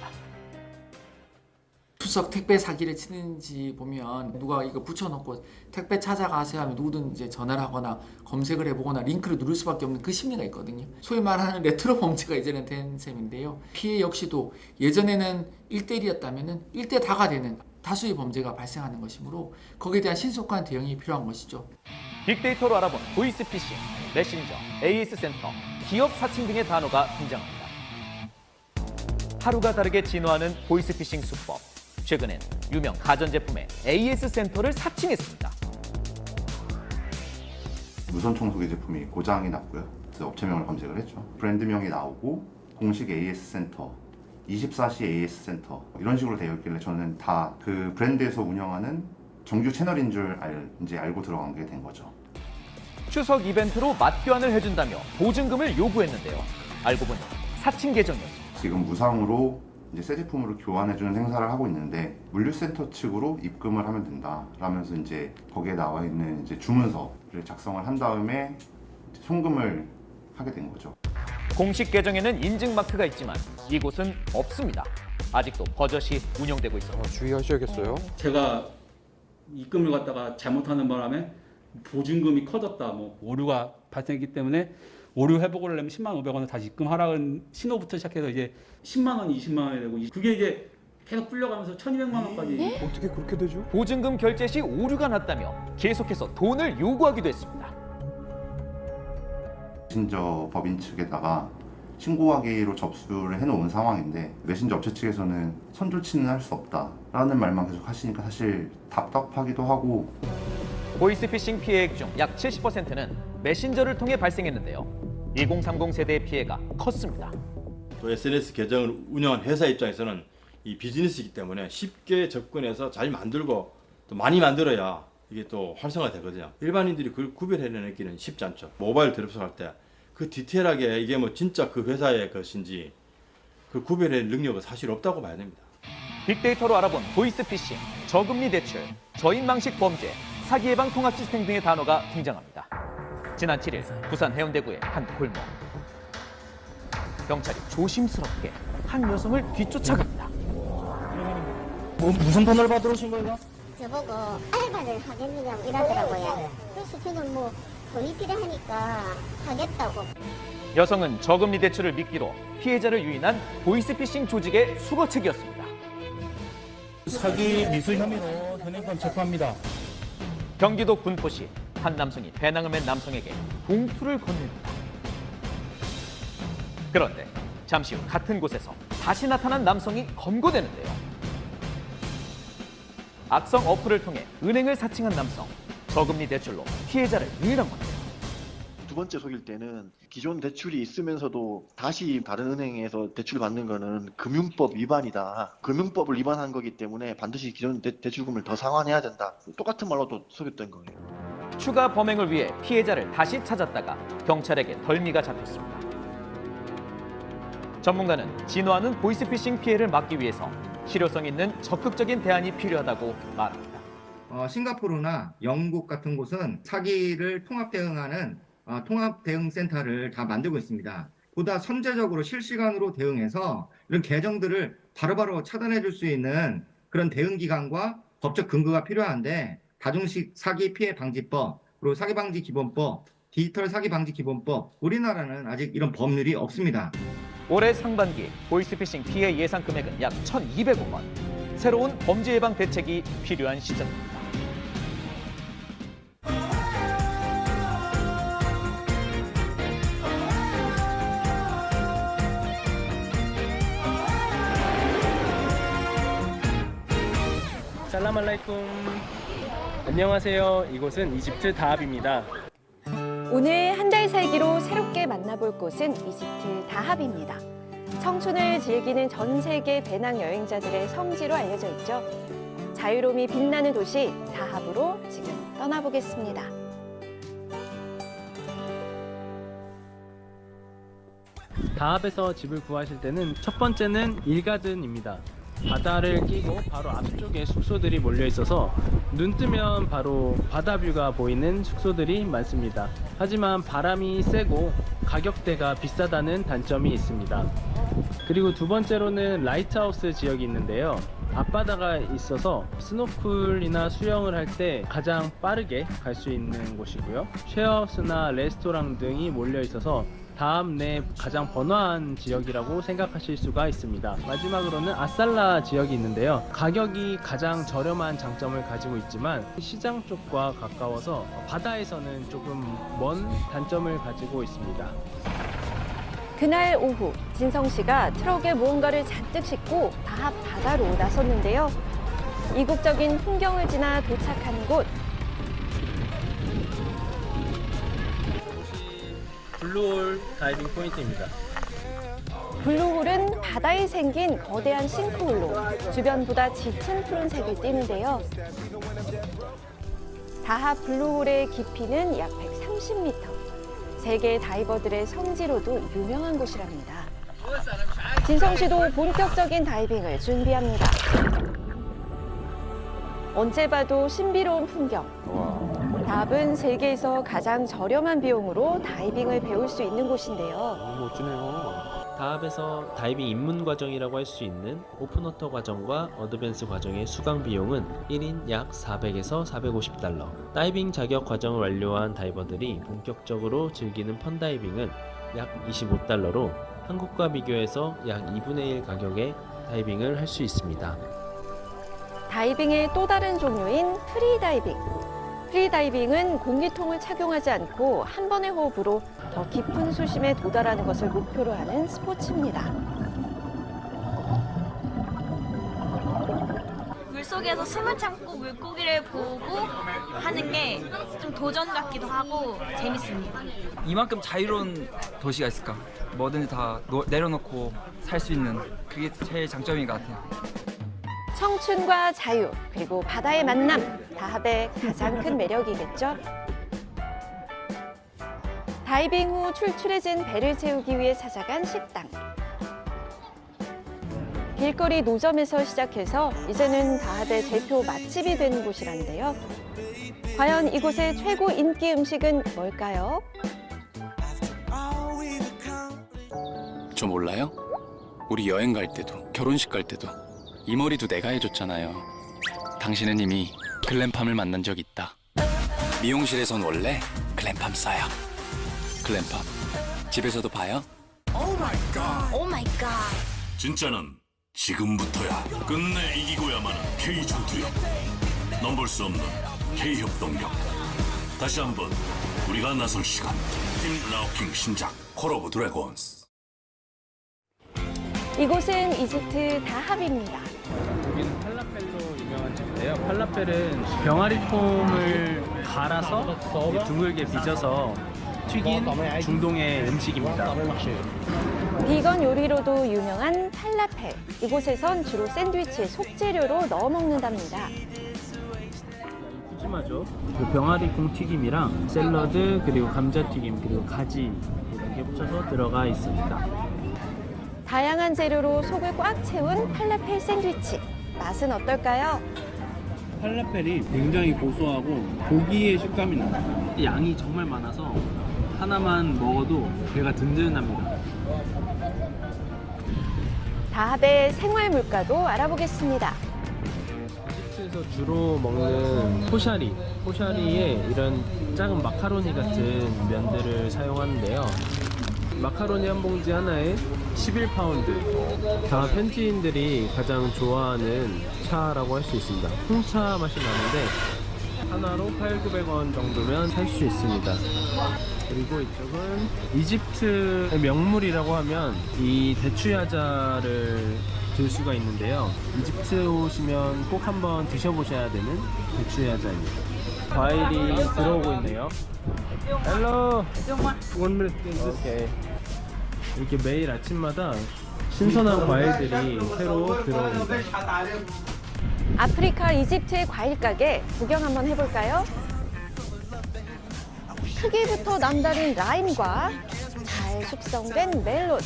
Speaker 20: 추석 택배 사기를 치는지 보면 누가 이거 붙여놓고 택배 찾아가세요 하면 누구든 이제 전화를 하거나 검색을 해보거나 링크를 누를 수밖에 없는 그 심리가 있거든요. 소위 말하는 레트로 범죄가 이제는 된 셈인데요. 피해 역시도 예전에는 1대1이었다면 1대 다가 되는 다수의 범죄가 발생하는 것이므로 거기에 대한 신속한 대응이 필요한 것이죠.
Speaker 15: 빅데이터로 알아본 보이스피싱, 메신저, AS 센터, 기업 사칭 등의 단어가 등장합니다. 하루가 다르게 진화하는 보이스피싱 수법. 최근엔 유명 가전제품의 AS 센터를 사칭했습니다.
Speaker 21: 무선 청소기 제품이 고장이 났고요. 그래서 업체명을 검색을 했죠. 브랜드명이 나오고 공식 AS 센터, 24시 AS 센터 이런 식으로 되어 있길래 저는 다 그 브랜드에서 운영하는 정규 채널인 줄 이제 알고 들어간 게 된 거죠.
Speaker 15: 추석 이벤트로 맛교환을 해준다며 보증금을 요구했는데요. 알고 보니 사칭 계정이었습니다.
Speaker 21: 지금 무상으로 이제 새 제품으로 교환해주는 행사를 하고 있는데 물류센터 측으로 입금을 하면 된다 라면서 이제 거기에 나와 있는 이제 주문서를 작성을 한 다음에 송금을 하게 된 거죠.
Speaker 15: 공식 계정에는 인증 마크가 있지만 이곳은 없습니다. 아직도 버젓이 운영되고 있어서
Speaker 9: 주의하셔야겠어요.
Speaker 22: 제가 입금을 갖다가 잘못하는 바람에 보증금이 커졌다, 뭐 오류가 발생했기 때문에 오류 회복을 하려면 10만 500원을 다시 입금하라는 신호부터 시작해서 이제 10만 원, 20만 원이 되고 그게 이제 계속 불려가면서 1,200만 원까지.
Speaker 9: 어떻게 그렇게 되죠?
Speaker 15: 보증금 결제 시 오류가 났다며 계속해서 돈을 요구하기도 했습니다.
Speaker 21: 메신저 법인 측에다가 신고하기로 접수를 해놓은 상황인데 메신저 업체 측에서는 선조치는 할 수 없다라는 말만 계속 하시니까 사실 답답하기도 하고.
Speaker 15: 보이스피싱 피해액 중 약 70%는 메신저를 통해 발생했는데요. 2030 세대의 피해가 컸습니다.
Speaker 19: 또 SNS 계정을 운영한 회사 입장에서는 이 비즈니스이기 때문에 쉽게 접근해서 잘 만들고 또 많이 만들어야 이게 또 활성화되거든요. 일반인들이 그걸 구별해내기는 쉽지 않죠. 모바일 접속할 때 그 디테일하게 이게 뭐 진짜 그 회사의 것인지 그 구별해낼 능력은 사실 없다고 봐야 됩니다.
Speaker 15: 빅데이터로 알아본 보이스피싱, 저금리 대출, 저인망식 범죄, 사기 예방 통합 시스템 등의 단어가 등장합니다. 지난 7일 부산 해운대구의 한 골목. 경찰이 조심스럽게 한 여성을 뒤쫓아갑니다.
Speaker 3: 무슨 번호를 받으러 오신 거예요?
Speaker 5: 저보고 알바를 하겠느냐고 이러더라고요. 그래서 저는 뭐 돈이 필요하니까 하겠다고.
Speaker 15: 여성은 저금리 대출을 미끼로 피해자를 유인한 보이스피싱 조직의 수거책이었습니다.
Speaker 3: 사기 미수 혐의로 현행범 체포합니다.
Speaker 15: 경기도 군포시 한 남성이 배낭을 맨 남성에게 봉투를 건넵니다. 그런데 잠시 후 같은 곳에서 다시 나타난 남성이 검거되는데요. 악성 어플을 통해 은행을 사칭한 남성, 저금리 대출로 피해자를 유인한 건데요.
Speaker 7: 두 번째 속일 때는 기존 대출이 있으면서도 다시 다른 은행에서 대출 받는 거는 금융법 위반이다. 금융법을 위반한 거기 때문에 반드시 기존 대출금을 더 상환해야 된다. 똑같은 말로도 속였던 거예요.
Speaker 15: 추가 범행을 위해 피해자를 다시 찾았다가 경찰에게 덜미가 잡혔습니다. 전문가는 진화하는 보이스피싱 피해를 막기 위해서 실효성 있는 적극적인 대안이 필요하다고 말합니다.
Speaker 8: 싱가포르나 영국 같은 곳은 사기를 통합 대응하는 통합 대응 센터를 다 만들고 있습니다. 보다 선제적으로 실시간으로 대응해서 이런 계정들을 바로바로 차단해 줄 수 있는 그런 대응 기관과 법적 근거가 필요한데 다중식 사기 피해 방지법, 그리고 사기 방지 기본법, 디지털 사기 방지 기본법, 우리나라는 아직 이런 법률이 없습니다.
Speaker 15: 올해 상반기 보이스피싱 피해 예상 금액은 약 1,200억 원. 새로운 범죄 예방 대책이 필요한 시점입니다.
Speaker 18: 살라말라이쿰. 안녕하세요. 이곳은 이집트 다합입니다.
Speaker 10: 오늘 한 달 살기로 새롭게 만나볼 곳은 이집트 다합입니다. 청춘을 즐기는 전 세계 배낭 여행자들의 성지로 알려져 있죠. 자유로움이 빛나는 도시 다합으로 지금 떠나보겠습니다.
Speaker 18: 다합에서 집을 구하실 때는 첫 번째는 일가든입니다. 바다를 끼고 바로 앞쪽에 숙소들이 몰려 있어서 눈 뜨면 바로 바다 뷰가 보이는 숙소들이 많습니다. 하지만 바람이 세고 가격대가 비싸다는 단점이 있습니다. 그리고 두 번째로는 라이트하우스 지역이 있는데요. 앞바다가 있어서 스노클이나 수영을 할 때 가장 빠르게 갈 수 있는 곳이고요. 쉐어하우스나 레스토랑 등이 몰려 있어서 다합 내 가장 번화한 지역이라고 생각하실 수가 있습니다. 마지막으로는 아살라 지역이 있는데요. 가격이 가장 저렴한 장점을 가지고 있지만 시장 쪽과 가까워서 바다에서는 조금 먼 단점을 가지고 있습니다.
Speaker 10: 그날 오후 진성 씨가 트럭에 무언가를 잔뜩 싣고 다합 바다로 나섰는데요. 이국적인 풍경을 지나 도착한 곳.
Speaker 18: 블루홀 다이빙 포인트입니다.
Speaker 10: 블루홀은 바다에 생긴 거대한 싱크홀로 주변보다 짙은 푸른색을 띠는데요. 다합 블루홀의 깊이는 약 130m. 세계 다이버들의 성지로도 유명한 곳이랍니다. 진성 씨도 본격적인 다이빙을 준비합니다. 언제 봐도 신비로운 풍경. 다합은 세계에서 가장 저렴한 비용으로 다이빙을 배울 수 있는 곳인데요.
Speaker 18: 멋지네요. 다합에서 다이빙 입문 과정이라고 할 수 있는 오픈워터 과정과 어드밴스 과정의 수강 비용은 1인 약 400에서 450달러. 다이빙 자격 과정을 완료한 다이버들이 본격적으로 즐기는 펀다이빙은 약 25달러로 한국과 비교해서 약 2분의 1 가격에 다이빙을 할 수 있습니다.
Speaker 10: 다이빙의 또 다른 종류인 프리다이빙. 프리다이빙은 공기통을 착용하지 않고 한 번의 호흡으로 더 깊은 수심에 도달하는 것을 목표로 하는 스포츠입니다.
Speaker 23: 물속에서 숨을 참고 물고기를 보고 하는 게 좀 도전 같기도 하고 재밌습니다.
Speaker 24: 이만큼 자유로운 도시가 있을까? 뭐든지 다 내려놓고 살 수 있는 그게 제일 장점인 것 같아요.
Speaker 10: 청춘과 자유, 그리고 바다의 만남, 다합의 가장 큰 매력이겠죠? 다이빙 후 출출해진 배를 채우기 위해 찾아간 식당. 길거리 노점에서 시작해서 이제는 다합의 대표 맛집이 된 곳이란데요. 과연 이곳의 최고 인기 음식은 뭘까요?
Speaker 6: 저 몰라요? 우리 여행 갈 때도 결혼식 갈 때도 이 머리도 내가 해줬잖아요. 당신은 이미 글램팜을 만난 적 있다. 미용실에선 원래 글램팜 써요. 글램팜 집에서도 봐요.
Speaker 11: 오 마이 갓.
Speaker 12: 진짜는 지금부터야. 끝내 이기고야만은 K전투력. 넘볼 수 없는 K협동력. 다시 한번 우리가 나설 시간. 팀 라우킹 신작 콜 오브 드래곤스.
Speaker 10: 이곳은 이집트 다합입니다.
Speaker 18: 여기는 팔라펠로 유명한 집인데요. 팔라펠은 병아리 콩을 갈아서 둥글게 빚어서 튀긴 중동의 음식입니다.
Speaker 10: 비건 요리로도 유명한 팔라펠. 이곳에선 주로 샌드위치의 속재료로 넣어 먹는답니다.
Speaker 18: 푸짐하죠. 병아리 콩 튀김이랑 샐러드 그리고 감자튀김 그리고 가지 이런 게 붙여서 들어가 있습니다.
Speaker 10: 다양한 재료로 속을 꽉 채운 팔라펠 샌드위치. 맛은 어떨까요?
Speaker 18: 팔라펠이 굉장히 고소하고 고기의 식감이 나요. 양이 정말 많아서 하나만 먹어도 배가 든든합니다.
Speaker 10: 다합의 생활 물가도 알아보겠습니다.
Speaker 18: 이집트에서 주로 먹는 포샤리에 이런 작은 마카로니 같은 면들을 사용하는데요. 마카로니 한 봉지 하나에 11파운드. 다합 현지인들이 가장 좋아하는 차라고 할 수 있습니다. 홍차 맛이 나는데 하나로 8,900원 정도면 살 수 있습니다. 그리고 이쪽은 이집트의 명물이라고 하면 이 대추야자를 들 수가 있는데요. 이집트 오시면 꼭 한번 드셔보셔야 되는 대추야자입니다. 과일이 들어오고 있네요. Hello. 1 minute. Okay. 이렇게 매일 아침마다 신선한 과일들이 새로 들어옵니다.
Speaker 10: 아프리카 이집트의 과일 가게 구경 한번 해볼까요? 크기부터 남다른 라임과 잘 숙성된 멜론,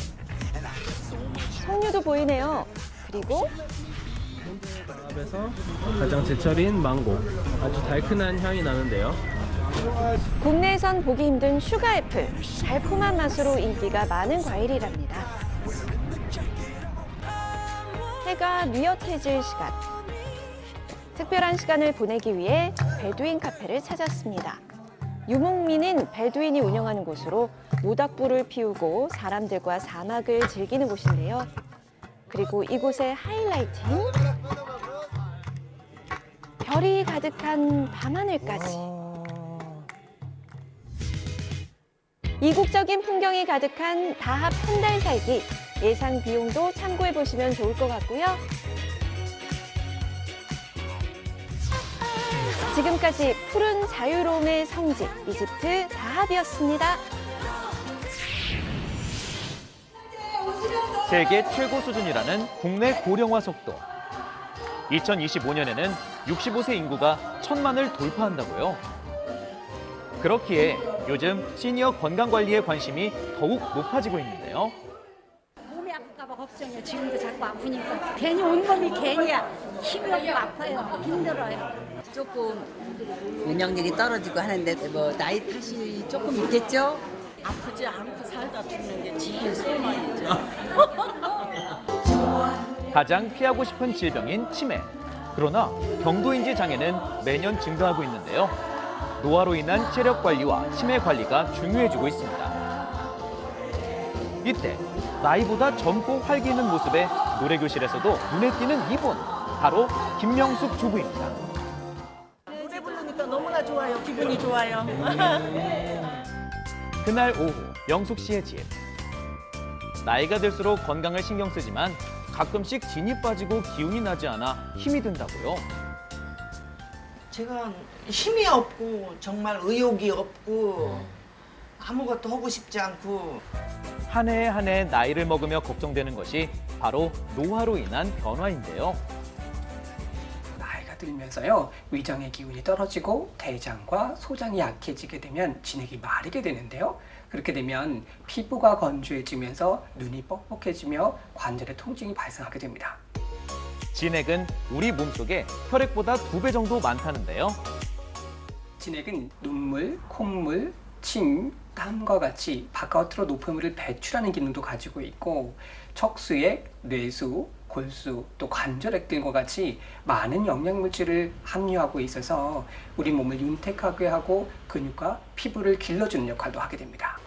Speaker 10: 석류도 보이네요. 그리고
Speaker 18: 다합에서 가장 제철인 망고, 아주 달큰한 향이 나는데요.
Speaker 10: 국내에선 보기 힘든 슈가애플, 달콤한 맛으로 인기가 많은 과일이랍니다. 해가 뉘엿해질 시간. 특별한 시간을 보내기 위해 베두인 카페를 찾았습니다. 유목민인 베두인이 운영하는 곳으로 모닥불을 피우고 사람들과 사막을 즐기는 곳인데요. 그리고 이곳의 하이라이트인 별이 가득한 밤하늘까지. 이국적인 풍경이 가득한 다합 한 달 살기. 예상 비용도 참고해 보시면 좋을 것 같고요. 지금까지 푸른 자유로움의 성지 이집트 다합이었습니다.
Speaker 15: 세계 최고 수준이라는 국내 고령화 속도. 2025년에는 65세 인구가 1,000만을 돌파한다고요. 그렇기에 요즘 시니어 건강관리에 관심이 더욱 높아지고 있는데요.
Speaker 11: 몸이 아플까 봐 걱정이에요. 지금도 자꾸 아프니까. 괜히 온몸이 괜히야. 힘이 없고 아파요. 힘들어요.
Speaker 14: 조금 면역력이 떨어지고 하는데 뭐 나이 탓이 조금 있겠죠?
Speaker 11: 아프지 않고 살다 죽는 게 제일 소망이죠.
Speaker 15: 가장 피하고 싶은 질병인 치매. 그러나 경도인지 장애는 매년 증가하고 있는데요. 노화로 인한 체력 관리와 치매 관리가 중요해지고 있습니다. 이때 나이보다 젊고 활기 있는 모습에 노래교실에서도 눈에 띄는 이분, 바로 김명숙 주부입니다.
Speaker 14: 노래 부르니까 너무나 좋아요. 기분이 좋아요.
Speaker 15: 그날 오후 명숙 씨의 집. 나이가 들수록 건강을 신경 쓰지만 가끔씩 진이 빠지고 기운이 나지 않아 힘이 든다고요.
Speaker 14: 제가 힘이 없고 정말 의욕이 없고 아무것도 하고 싶지 않고
Speaker 15: 한 해 한 해 나이를 먹으며 걱정되는 것이 바로 노화로 인한 변화인데요.
Speaker 17: 나이가 들면서요, 위장의 기운이 떨어지고 대장과 소장이 약해지게 되면 진액이 마르게 되는데요. 그렇게 되면 피부가 건조해지면서 눈이 뻑뻑해지며 관절의 통증이 발생하게 됩니다.
Speaker 15: 진액은 우리 몸속에 혈액보다 2배 정도 많다는데요.
Speaker 17: 진액은 눈물, 콧물, 침, 땀과 같이 바깥으로 노폐물을 배출하는 기능도 가지고 있고 척수액, 뇌수, 골수, 또 관절액들과 같이 많은 영양물질을 함유하고 있어서 우리 몸을 윤택하게 하고 근육과 피부를 길러주는 역할도 하게 됩니다.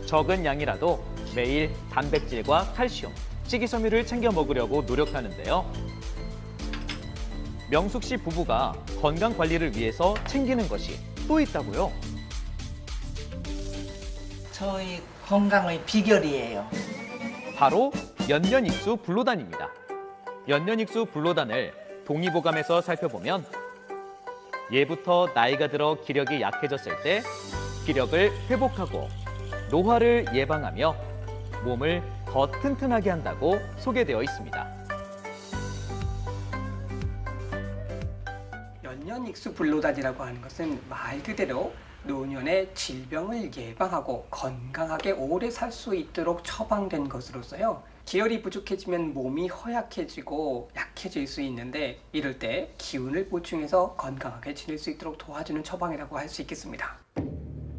Speaker 15: 적은 양이라도 매일 단백질과 칼슘, 식이섬유를 챙겨 먹으려고 노력하는데요. 명숙 씨 부부가 건강 관리를 위해서 챙기는 것이 또 있다고요.
Speaker 14: 저희 건강의 비결이에요.
Speaker 15: 바로 연년익수 블로단입니다. 연년익수 블로단을 동의보감에서 살펴보면 예부터 나이가 들어 기력이 약해졌을 때 기력을 회복하고 노화를 예방하며 몸을 더 튼튼하게 한다고 소개되어 있습니다.
Speaker 17: 연년익수 블로단이라고 하는 것은 말 그대로 노년의 질병을 예방하고 건강하게 오래 살 수 있도록 처방된 것으로서요. 기혈이 부족해지면 몸이 허약해지고 약해질 수 있는데 이럴 때 기운을 보충해서 건강하게 지낼 수 있도록 도와주는 처방이라고 할 수 있겠습니다.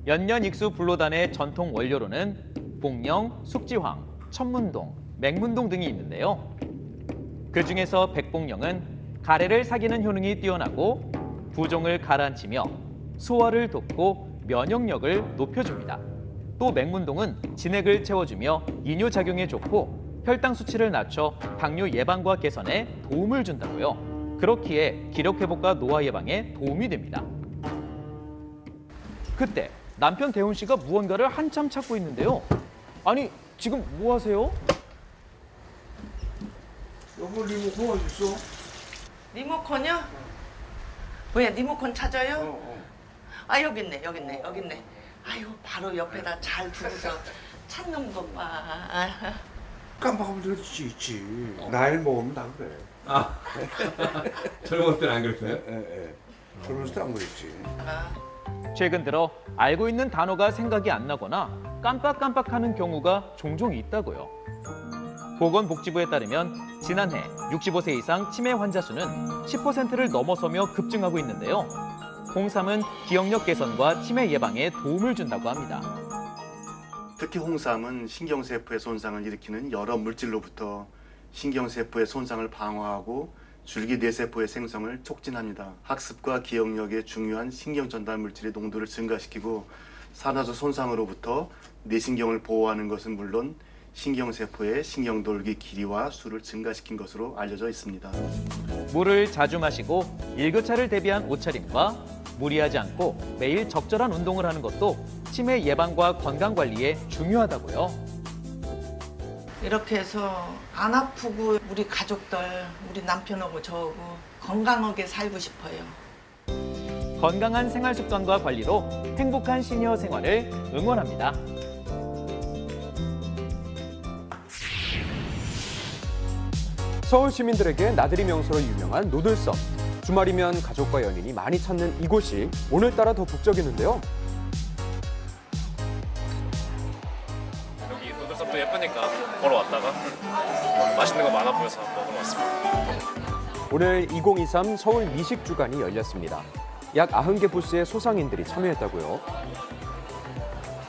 Speaker 15: 연년익수 블로단의 전통 원료로는 복령, 숙지황, 천문동, 맹문동 등이 있는데요. 그중에서 백복령은 가래를 사귀는 효능이 뛰어나고 부종을 가라앉히며 소화를 돕고 면역력을 높여줍니다. 또 맹문동은 진액을 채워주며 이뇨작용에 좋고 혈당 수치를 낮춰 당뇨 예방과 개선에 도움을 준다고요. 그렇기에 기력 회복과 노화 예방에 도움이 됩니다. 그때 남편 대훈 씨가 무언가를 한참 찾고 있는데요. 아니, 지금 뭐 하세요?
Speaker 14: 여보 리모컨 어디 있어? 리모컨이요? 뭐야 리모컨 찾아요? 아 여기 있네. 아유 바로 옆에다 잘 두고서 찾는 것 봐.
Speaker 1: 깜빡하면 될 수 있지. 나이 먹으면 다 그래.
Speaker 4: 아, 젊었을 때는 안 그랬어요?
Speaker 1: 예. 젊었을 때 안 그랬지.
Speaker 15: 최근 들어 알고 있는 단어가 생각이 안 나거나 깜빡깜빡하는 경우가 종종 있다고요. 보건복지부에 따르면 지난해 65세 이상 치매 환자 수는 10%를 넘어서며 급증하고 있는데요. 홍삼은 기억력 개선과 치매 예방에 도움을 준다고 합니다.
Speaker 13: 특히 홍삼은 신경세포의 손상을 일으키는 여러 물질로부터 신경세포의 손상을 방어하고 줄기뇌세포의 생성을 촉진합니다. 학습과 기억력에 중요한 신경전달 물질의 농도를 증가시키고 산화적 손상으로부터 뇌신경을 보호하는 것은 물론 신경세포의 신경돌기 길이와 수를 증가시킨 것으로 알려져 있습니다.
Speaker 15: 물을 자주 마시고 일교차를 대비한 옷차림과 무리하지 않고 매일 적절한 운동을 하는 것도 치매 예방과 건강관리에 중요하다고요.
Speaker 14: 이렇게 해서 안 아프고 우리 가족들, 우리 남편하고 저하고 건강하게 살고 싶어요.
Speaker 15: 건강한 생활 습관과 관리로 행복한 시니어 생활을 응원합니다.
Speaker 9: 서울 시민들에게 나들이 명소로 유명한 노들섬. 주말이면 가족과 연인이 많이 찾는 이곳이 오늘따라 더 북적이는데요.
Speaker 16: 여기 노들섬도 예쁘니까 보러 왔다가 맛있는 거 많아 보여서 먹으러 왔습니다.
Speaker 9: 오늘 2023 서울 미식주간이 열렸습니다. 약 90개 부스의 소상인들이 참여했다고요.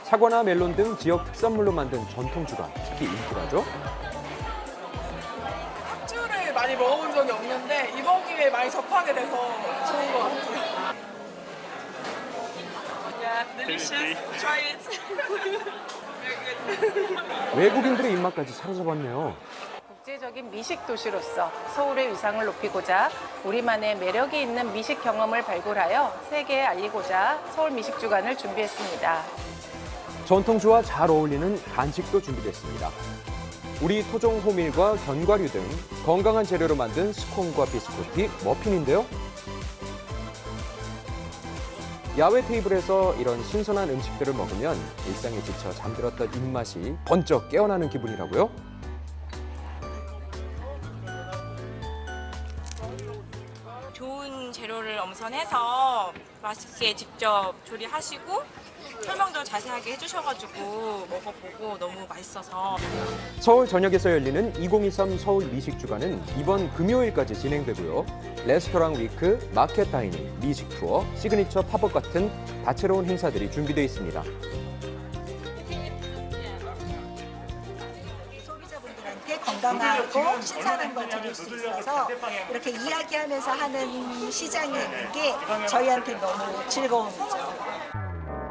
Speaker 9: 사과나 멜론 등 지역 특산물로 만든 전통주간, 특히 인기라죠.
Speaker 25: 팥주를 많이 먹어본 적이 없는데 이번 기회에 많이 접하게 돼서 좋은 것 같아요.
Speaker 26: delicious. Try it. Very good.
Speaker 9: 외국인들의 입맛까지 사로잡았네요.
Speaker 27: 국제적인 미식 도시로서 서울의 위상을 높이고자 우리만의 매력이 있는 미식 경험을 발굴하여 세계에 알리고자 서울 미식주간을 준비했습니다.
Speaker 9: 전통주와 잘 어울리는 간식도 준비됐습니다. 우리 토종 호밀과 견과류 등 건강한 재료로 만든 스콘과 비스코티, 머핀인데요. 야외 테이블에서 이런 신선한 음식들을 먹으면 일상에 지쳐 잠들었던 입맛이 번쩍 깨어나는 기분이라고요.
Speaker 26: 좋은 재료를 엄선해서 맛있게 직접 조리하시고 설명도 자세하게 해주셔가지고 먹어보고 너무 맛있어서.
Speaker 9: 서울 전역에서 열리는 2023 서울 미식주간은 이번 금요일까지 진행되고요. 레스토랑 위크, 마켓 다이닝, 미식 투어, 시그니처 팝업 같은 다채로운 행사들이 준비되어 있습니다.
Speaker 2: 건강하고 신선한 걸 드릴 수 있어서 이렇게 이야기하면서 하는 시장이 있는 게 저희한테 너무 즐거운 거죠.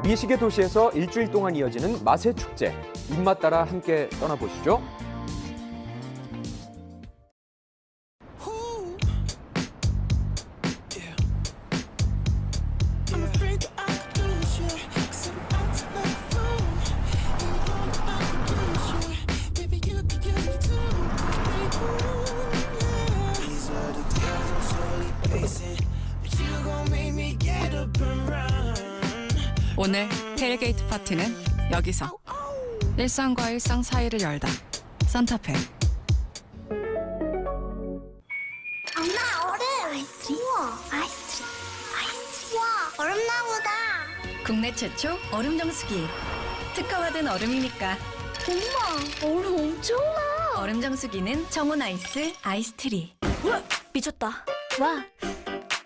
Speaker 9: 미식의 도시에서 일주일 동안 이어지는 맛의 축제. 입맛 따라 함께 떠나보시죠.
Speaker 3: 오늘 테일게이트 파티는 여기서. 일상과 일상 사이를 열다. 산타페.
Speaker 5: 엄마, 얼음! 아이스크림? 우와, 아이스크림. 아이스크림. 와, 얼음나무다.
Speaker 3: 국내 최초 얼음 정수기. 특허받은 얼음이니까.
Speaker 5: 엄마, 얼음 엄청나.
Speaker 3: 얼음 정수기는 정원 아이스 아이스트리.
Speaker 5: 우와, 미쳤다. 와,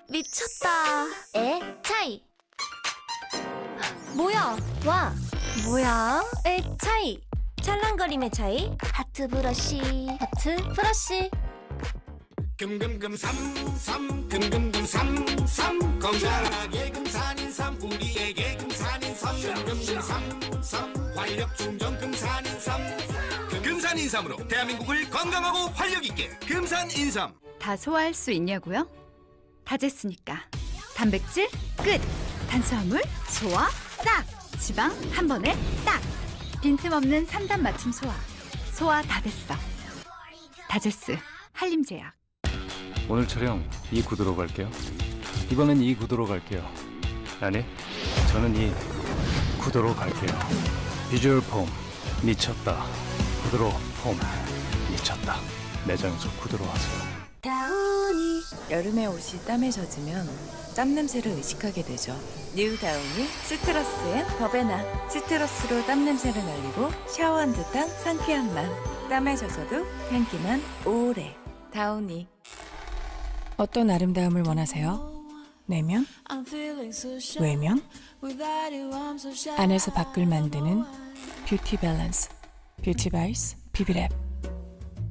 Speaker 5: 미쳤다. 에, 차이. 뭐야? 와, 뭐야? 에, 차이. 찰랑거림의 차이. 하트 브러쉬. 하트 브러쉬.
Speaker 19: 금금금 삼삼 금금금 삼삼 건강하게 금산인삼 우리에게 금산인삼 금금금 삼삼 활력 충전 금산인삼 금산인삼으로 대한민국을 건강하고 활력 있게 금산인삼.
Speaker 3: 다 소화할 수 있냐고요? 다졌으니까. 단백질 끝. 탄수화물 소화 싹. 지방 한 번에 딱. 빈틈없는 3단 맞춤 소화. 소화 다 됐어. 다제스 한림제약.
Speaker 16: 오늘 촬영 이 구도로 갈게요. 이번엔 이 구도로 갈게요. 아니, 저는 이 구도로 갈게요. 비주얼 폼 미쳤다. 구도로 폼 미쳤다. 매장에서 구도로 하세요.
Speaker 3: 다운이. 여름에 옷이 땀에 젖으면 땀 냄새를 의식하게 되죠. 뉴 다운이 시트러스 앤 버베나. 시트러스로 땀 냄새를 날리고 샤워한 듯한 상쾌한 맛. 땀에 젖어도 향기만 오래. 다운이. 어떤 아름다움을 원하세요? 내면? 외면? 안에서 밖을 만드는 뷰티 밸런스. 뷰티 바이스 비비랩.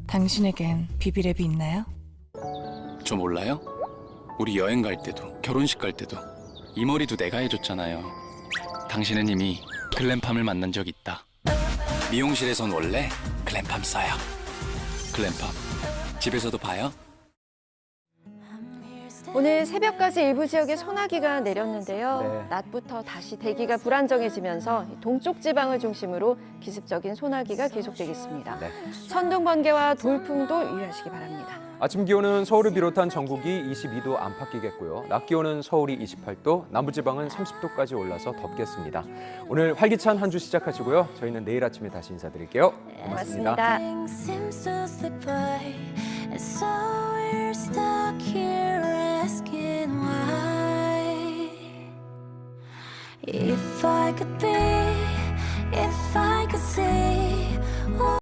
Speaker 3: 당신에겐 비비랩이 있나요?
Speaker 6: 저 몰라요? 우리 여행 갈 때도 결혼식 갈 때도 이 머리도 내가 해줬잖아요. 당신은 이미 글램팜을 만난 적 있다. 미용실에선 원래 글램팜 써요. 글램팜 집에서도 봐요.
Speaker 10: 오늘 새벽까지 일부 지역에 소나기가 내렸는데요.
Speaker 9: 네.
Speaker 10: 낮부터 다시 대기가 불안정해지면서 동쪽 지방을 중심으로 기습적인 소나기가 계속되겠습니다.
Speaker 9: 네.
Speaker 10: 천둥, 번개와 돌풍도 유의하시기 바랍니다.
Speaker 9: 아침 기온은 서울을 비롯한 전국이 22도 안팎이겠고요. 낮 기온은 서울이 28도, 남부지방은 30도까지 올라서 덥겠습니다. 오늘 활기찬 한 주 시작하시고요. 저희는 내일 아침에 다시 인사드릴게요. 고맙습니다.
Speaker 5: If I could be